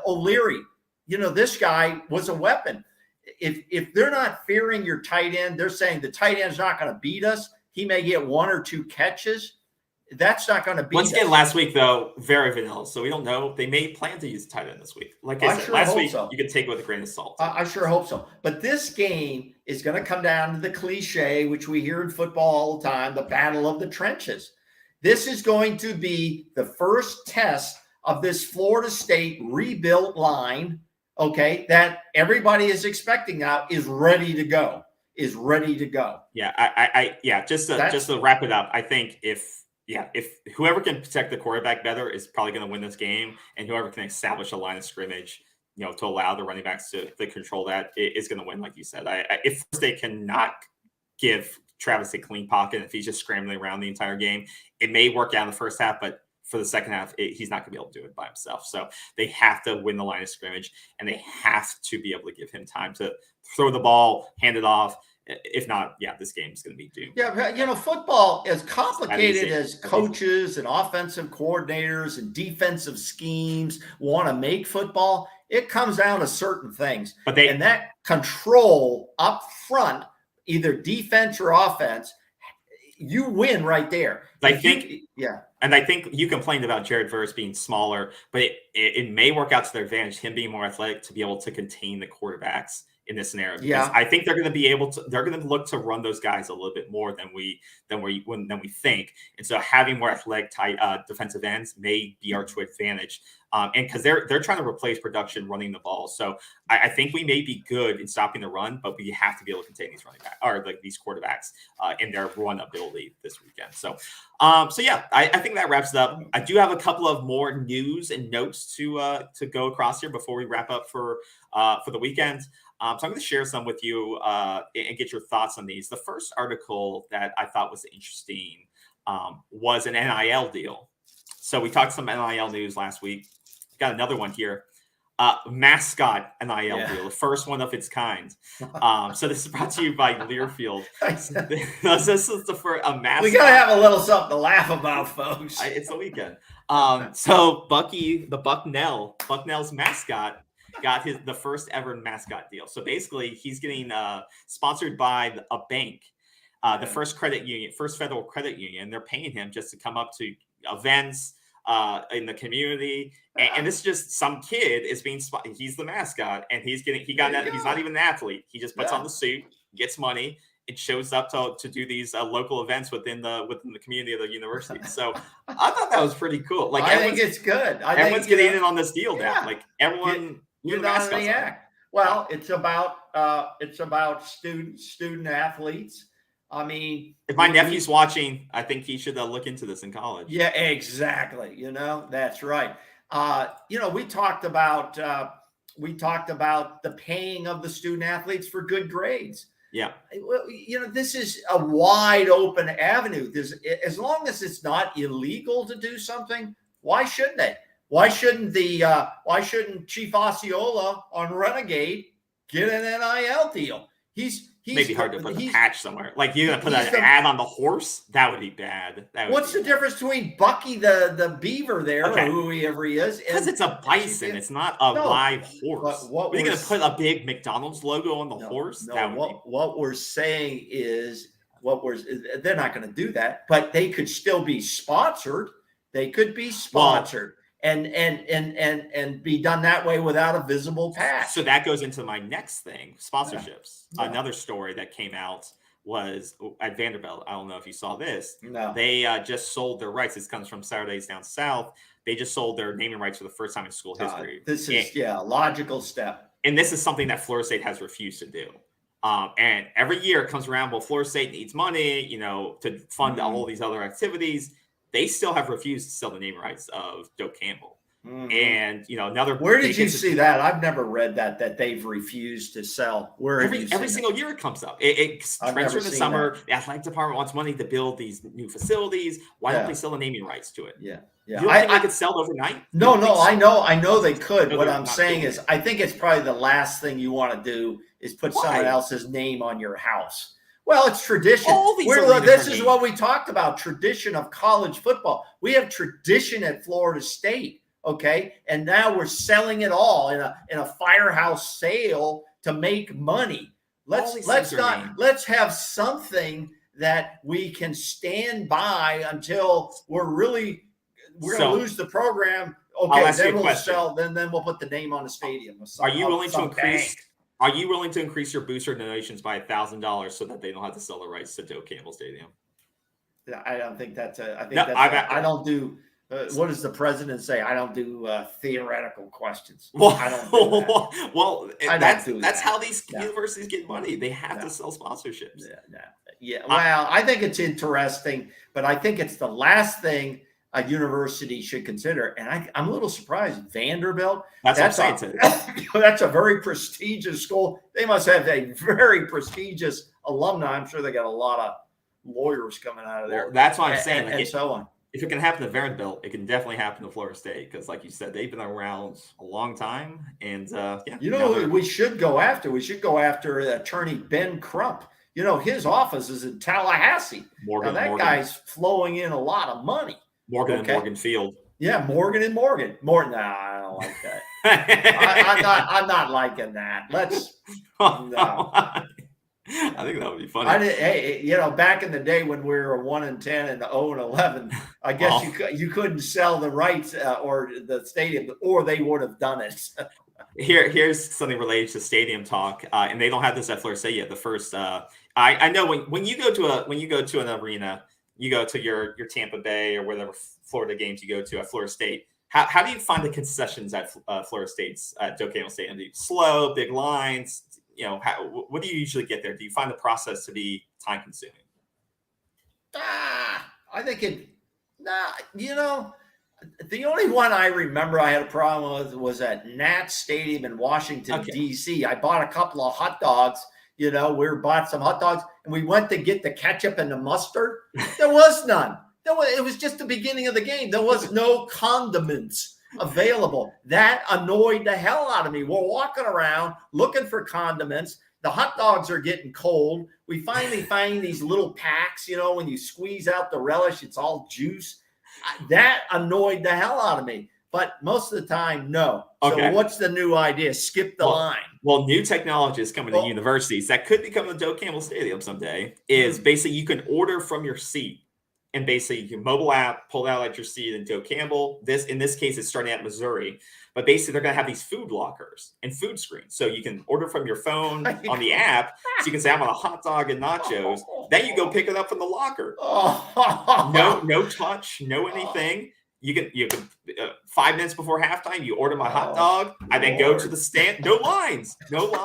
Speaker 2: O'Leary. This guy was a weapon. If they're not fearing your tight end, they're saying the tight end's not going to beat us. He may get 1 or 2 catches. That's not going to beat us.
Speaker 1: Once again, last week, though, very vanilla. So we don't know. They may plan to use tight end this week. Like I said, last week, you can take it with a grain of salt.
Speaker 2: I sure hope so. But this game is going to come down to the cliche, which we hear in football all the time, the battle of the trenches. This is going to be the first test of this Florida State rebuilt line, okay, that everybody is expecting now is ready to go.
Speaker 1: Yeah, just to wrap it up, I think if whoever can protect the quarterback better is probably going to win this game, and whoever can establish a line of scrimmage, to allow the running backs to control that is going to win, like you said. If they cannot give Travis a clean pocket, if he's just scrambling around the entire game, it may work out in the first half, but for the second half, he's not going to be able to do it by himself. So they have to win the line of scrimmage, and they have to be able to give him time to throw the ball, hand it off. If not, this game is going to be doomed.
Speaker 2: Yeah, football, as complicated as coaches and offensive coordinators and defensive schemes want to make football, it comes down to certain things. And that control up front, either defense or offense, you win right there.
Speaker 1: I think you complained about Jared Verse being smaller, but it may work out to their advantage, him being more athletic, to be able to contain the quarterbacks in this scenario. Because I think they're going to they're going to look to run those guys a little bit more than we think. And so having more athletic tight defensive ends may be our true advantage. And because they're trying to replace production running the ball. So I think we may be good in stopping the run, but we have to be able to contain these running backs or these quarterbacks in their run ability this weekend. So I think that wraps it up. I do have a couple of more news and notes to go across here before we wrap up for the weekend. So I'm going to share some with you and get your thoughts on these. The first article that I thought was interesting was an NIL deal. So we talked some NIL news last week. Got another one here. Mascot NIL deal, the first one of its kind. So this is brought to you by Learfield. This is the first mascot.
Speaker 2: We got to have a little something to laugh about, folks.
Speaker 1: It's the weekend. So Bucknell's mascot got the first ever mascot deal. So basically, he's getting sponsored by a bank, the First Federal Credit Union. They're paying him just to come up to events in the community, and this is just some kid is being he's the mascot, and he's not even an athlete. He just puts on the suit, gets money, and shows up to do these local events within the community of the university. So I thought that was pretty cool. Like,
Speaker 2: I think it's good.
Speaker 1: Everyone's getting in on this deal now. Like everyone.
Speaker 2: You're not in the act. Well, it's about student athletes. I mean,
Speaker 1: if my nephew's watching, I think he should look into this in college.
Speaker 2: Yeah, exactly. That's right. We talked about the paying of the student athletes for good grades.
Speaker 1: Yeah.
Speaker 2: This is a wide open avenue. As long as it's not illegal to do something, why shouldn't they? Why shouldn't Chief Osceola on Renegade get an NIL deal? He's
Speaker 1: maybe hard to put a patch somewhere. Like you're gonna put an ad on the horse? That would be bad.
Speaker 2: What's the difference between Bucky the beaver there, or whoever he is?
Speaker 1: Because it's a bison. It's not a live horse. Are you gonna put a big McDonald's logo on the horse?
Speaker 2: What we're saying is they're not going to do that, but they could still be sponsored. They could be sponsored. and be done that way without a visible patch.
Speaker 1: So that goes into my next thing, sponsorships. Yeah. Another story that came out was at Vanderbilt. I don't know if you saw this.
Speaker 2: No.
Speaker 1: They just sold their rights. This comes from Saturdays Down South. They just sold their naming rights for the first time in school history.
Speaker 2: This is a logical step.
Speaker 1: And this is something that Florida State has refused to do. And every year it comes around, well, Florida State needs money, to fund all these other activities. They still have refused to sell the naming rights of Doak Campbell. And another.
Speaker 2: Where did you see that? I've never read that they've refused to sell.
Speaker 1: Every single year it comes up. It trends in the summer. The athletic department wants money to build these new facilities. Why don't they sell the naming rights to it?
Speaker 2: Yeah.
Speaker 1: You don't think I could sell it overnight?
Speaker 2: No, I know they could. No, what I'm saying is, I think it's probably the last thing you want to do is put someone else's name on your house. Well, it's tradition. This is what we talked about, tradition of college football. We have tradition at Florida State. Okay. And now we're selling it all in a firehouse sale to make money. Let's have something that we can stand by until we're going to lose the program. Okay, then we'll sell. Then we'll put the name on the stadium.
Speaker 1: Are you willing to increase? Are you willing to increase your booster donations by $1,000 so that they don't have to sell the rights to Doak Campbell Stadium?
Speaker 2: I don't think that's I don't do. What does the president say? I don't do theoretical questions.
Speaker 1: Well,
Speaker 2: I don't do that.
Speaker 1: Well, that's how these universities get money. They have to sell sponsorships.
Speaker 2: Yeah. Well, I think it's interesting, but I think it's the last thing a university should consider. And I'm a little surprised. Vanderbilt. That's a very prestigious school. They must have a very prestigious alumni. I'm sure they got a lot of lawyers coming out of there.
Speaker 1: Well, that's what I'm saying.
Speaker 2: And so on.
Speaker 1: If it can happen to Vanderbilt, it can definitely happen to Florida State because, like you said, they've been around a long time. And
Speaker 2: we should go after. We should go after attorney Ben Crump. His office is in Tallahassee. Morgan. Guy's flowing in a lot of money.
Speaker 1: Morgan and Morgan Field.
Speaker 2: Yeah, Morgan and Morgan. Nah, I don't like that. I'm not liking that. No.
Speaker 1: I think that would be funny.
Speaker 2: Back in the day when we were 1-10 and 0-11, I guess you couldn't sell the rights or the stadium, or they would have done it.
Speaker 1: Here's something related to stadium talk, and they don't have this at Florida State yet. The first, I know when you go to an arena, you go to your Tampa Bay or whatever Florida games you go to at Florida State. How do you find the concessions at Florida State's Doak Campbell Stadium? Slow, big lines. What do you usually get there? Do you find the process to be time consuming?
Speaker 2: I think the only one I remember I had a problem with was at Nat Stadium in Washington, D.C. I bought a couple of hot dogs. We bought some hot dogs and we went to get the ketchup and the mustard. There was none. It was just the beginning of the game. There was no condiments available. That annoyed the hell out of me. We're walking around looking for condiments. The hot dogs are getting cold. We finally find these little packs, when you squeeze out the relish, it's all juice. That annoyed the hell out of me. But most of the time, no. Okay. So what's the new idea? Skip the line.
Speaker 1: Well, new technology is coming to universities that could become the Doak Campbell Stadium someday. Is basically you can order from your seat. And basically, your mobile app, pull out at your seat in Doak Campbell. In this case, it's starting at Missouri. But basically, they're going to have these food lockers and food screens. So you can order from your phone on the app. So you can say, I want a hot dog and nachos. Then you go pick it up from the locker. No touch, no anything. You can 5 minutes before halftime, you order my hot dog. I then go to the stand. No lines, no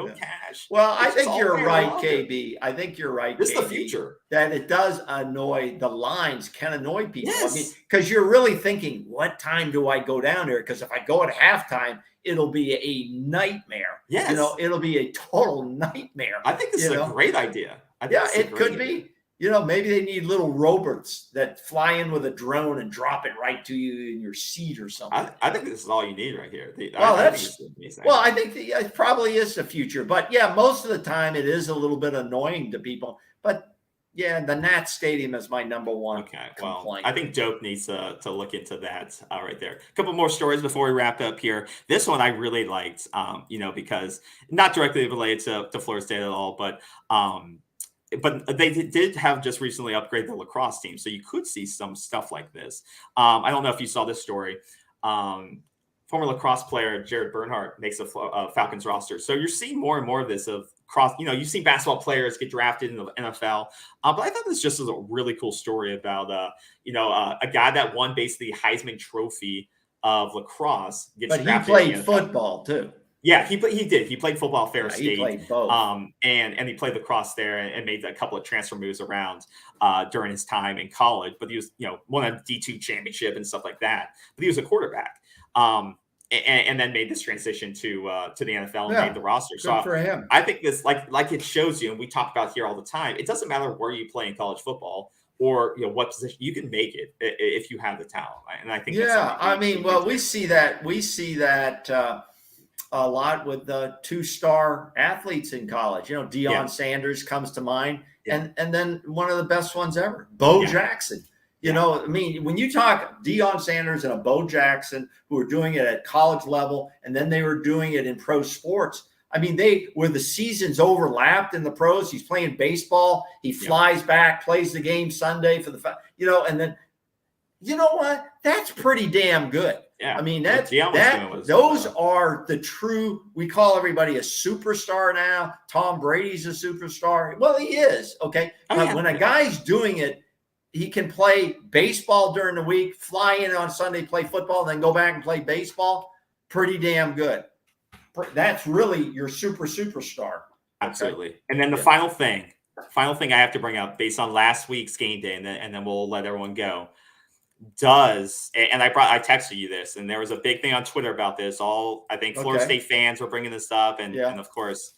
Speaker 1: cash.
Speaker 2: Well, I think you're right, KB. I think you're right.
Speaker 1: This is the future.
Speaker 2: That it does annoy. The lines can annoy people. Yes. Because you're really thinking, what time do I go down there? Because if I go at halftime, it'll be a nightmare.
Speaker 1: Yes.
Speaker 2: It'll be a total nightmare.
Speaker 1: I think this is a great idea.
Speaker 2: It could be. Maybe they need little robots that fly in with a drone and drop it right to you in your seat or something.
Speaker 1: I think this is all you need right here.
Speaker 2: I think it probably is the future. But most of the time it is a little bit annoying to people. But the Nat Stadium is my number one complaint.
Speaker 1: Well, I think Doak needs to look into that right there. A couple more stories before we wrap up here. This one I really liked, because not directly related to Florida State at all, but but they did have just recently upgraded the lacrosse team, so you could see some stuff like this. I don't know if you saw this story. Former lacrosse player Jared Bernhardt makes a Falcons roster, so you're seeing more and more of this of cross. You've seen basketball players get drafted in the NFL, but I thought this just was a really cool story about a guy that won basically the Heisman Trophy of lacrosse.
Speaker 2: But he played football too.
Speaker 1: Yeah, he did. He played football at Ferris State.
Speaker 2: He played both.
Speaker 1: And he played lacrosse there and made a couple of transfer moves around during his time in college. But he was, won a D2 championship and stuff like that. But he was a quarterback. And then made this transition to the NFL and made the roster.
Speaker 2: Good
Speaker 1: so
Speaker 2: for him.
Speaker 1: I think this, like it shows you, and we talk about here all the time. It doesn't matter where you play in college football or what position you can make it if you have the talent. And I think
Speaker 2: we see that a lot with the 2-star athletes in college. Deion Sanders comes to mind, and then one of the best ones ever, Bo Jackson. When you talk Deion Sanders and a Bo Jackson who are doing it at college level, and then they were doing it in pro sports. Where the seasons overlapped in the pros. He's playing baseball. He flies back, plays the game Sunday for and then, you know what? That's pretty damn good.
Speaker 1: Yeah.
Speaker 2: Those are the true, we call everybody a superstar now. Tom Brady's a superstar. Well, he is. Okay. When a guy's doing it, he can play baseball during the week, fly in on Sunday, play football, then go back and play baseball. Pretty damn good. That's really your superstar.
Speaker 1: Absolutely. Okay? And then the final thing I have to bring up based on last week's game day, and then we'll let everyone go. I texted you this, and there was a big thing on Twitter about this. Florida State fans were bringing this up, and of course,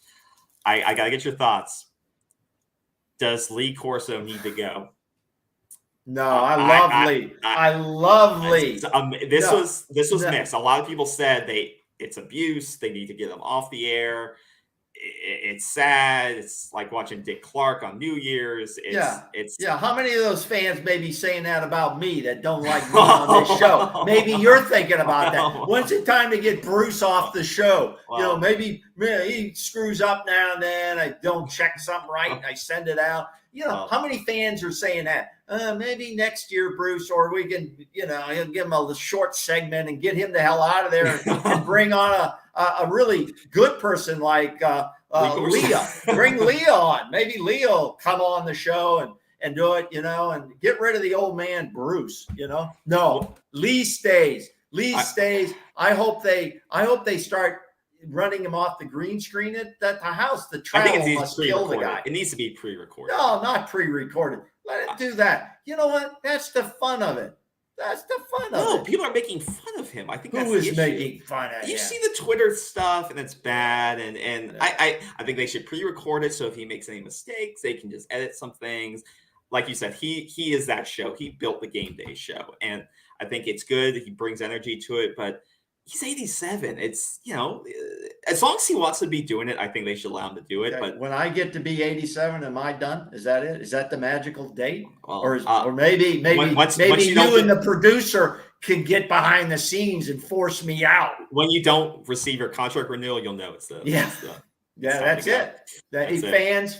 Speaker 1: I got to get your thoughts. Does Lee Corso need to go?
Speaker 2: No, I love Lee.
Speaker 1: This was mixed. A lot of people said it's abuse. They need to get him off the air. It's sad. It's like watching Dick Clark on New Year's.
Speaker 2: How many of those fans may be saying that about me that don't like me on this show? Maybe you're thinking about that. When's it time to get Bruce off the show? Well, maybe he screws up now and then. I don't check something right and I send it out. How many fans are saying that? Maybe next year, Bruce, or we can, he'll give him a short segment and get him the hell out of there and bring on a really good person like Leah. Bring Leah on. Maybe Leah will come on the show and do it, and get rid of the old man, Bruce, No, Lee stays. Lee stays. I hope they start running him off the green screen at the house. The travel must kill the guy.
Speaker 1: It needs to be pre-recorded.
Speaker 2: No, not pre-recorded. Let it do that. You know what? That's the fun of it. No,
Speaker 1: people are making fun of him. I think
Speaker 2: who is making fun of him?
Speaker 1: You see the Twitter stuff, and it's bad. And I think they should pre-record it so if he makes any mistakes, they can just edit some things. Like you said, he is that show. He built the game day show, and I think it's good. He brings energy to it, but he's 87. It's, as long as he wants to be doing it, I think they should allow him to do it. Okay. But
Speaker 2: when I get to be 87, am I done? Is that it? Is that the magical date? Or maybe you and the producer can get behind the scenes and force me out.
Speaker 1: When you don't receive your contract renewal, you'll know it's the
Speaker 2: that's it.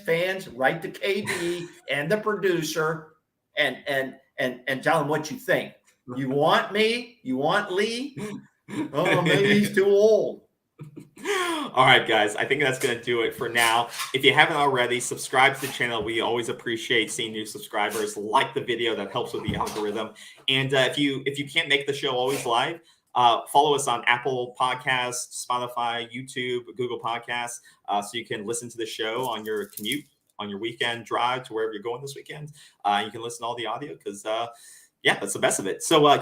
Speaker 2: Fans, write to KB and the producer and tell them what you think. You want me? You want Lee? Oh, maybe he's too old.
Speaker 1: All right, guys. I think that's going to do it for now. If you haven't already, subscribe to the channel. We always appreciate seeing new subscribers. Like the video. That helps with the algorithm. And if you can't make the show always live, follow us on Apple Podcasts, Spotify, YouTube, Google Podcasts, so you can listen to the show on your commute, on your weekend drive to wherever you're going this weekend. You can listen to all the audio because, that's the best of it. So,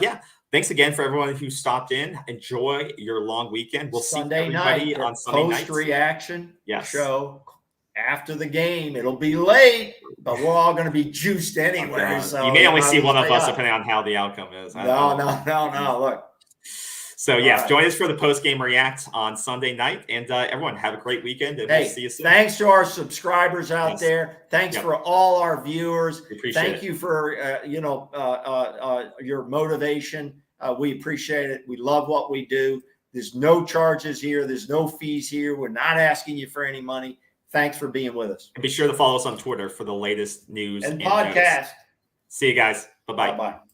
Speaker 1: thanks again for everyone who stopped in. Enjoy your long weekend. We'll see everybody on Sunday night.
Speaker 2: Post-reaction show after the game. It'll be late, but we're all going to be juiced anyway. So
Speaker 1: you may only see one of us depending on how the outcome is.
Speaker 2: No. Look.
Speaker 1: So, join us for the post-game react on Sunday night. And everyone, have a great weekend, and we'll see you soon.
Speaker 2: Thanks to our subscribers out there. Thanks for all our viewers. Thank you for, your motivation. We appreciate it. We love what we do. There's no charges here. There's no fees here. We're not asking you for any money. Thanks for being with us.
Speaker 1: And be sure to follow us on Twitter for the latest news
Speaker 2: and podcast.
Speaker 1: Notes. See you guys. Bye-bye.
Speaker 2: Bye-bye.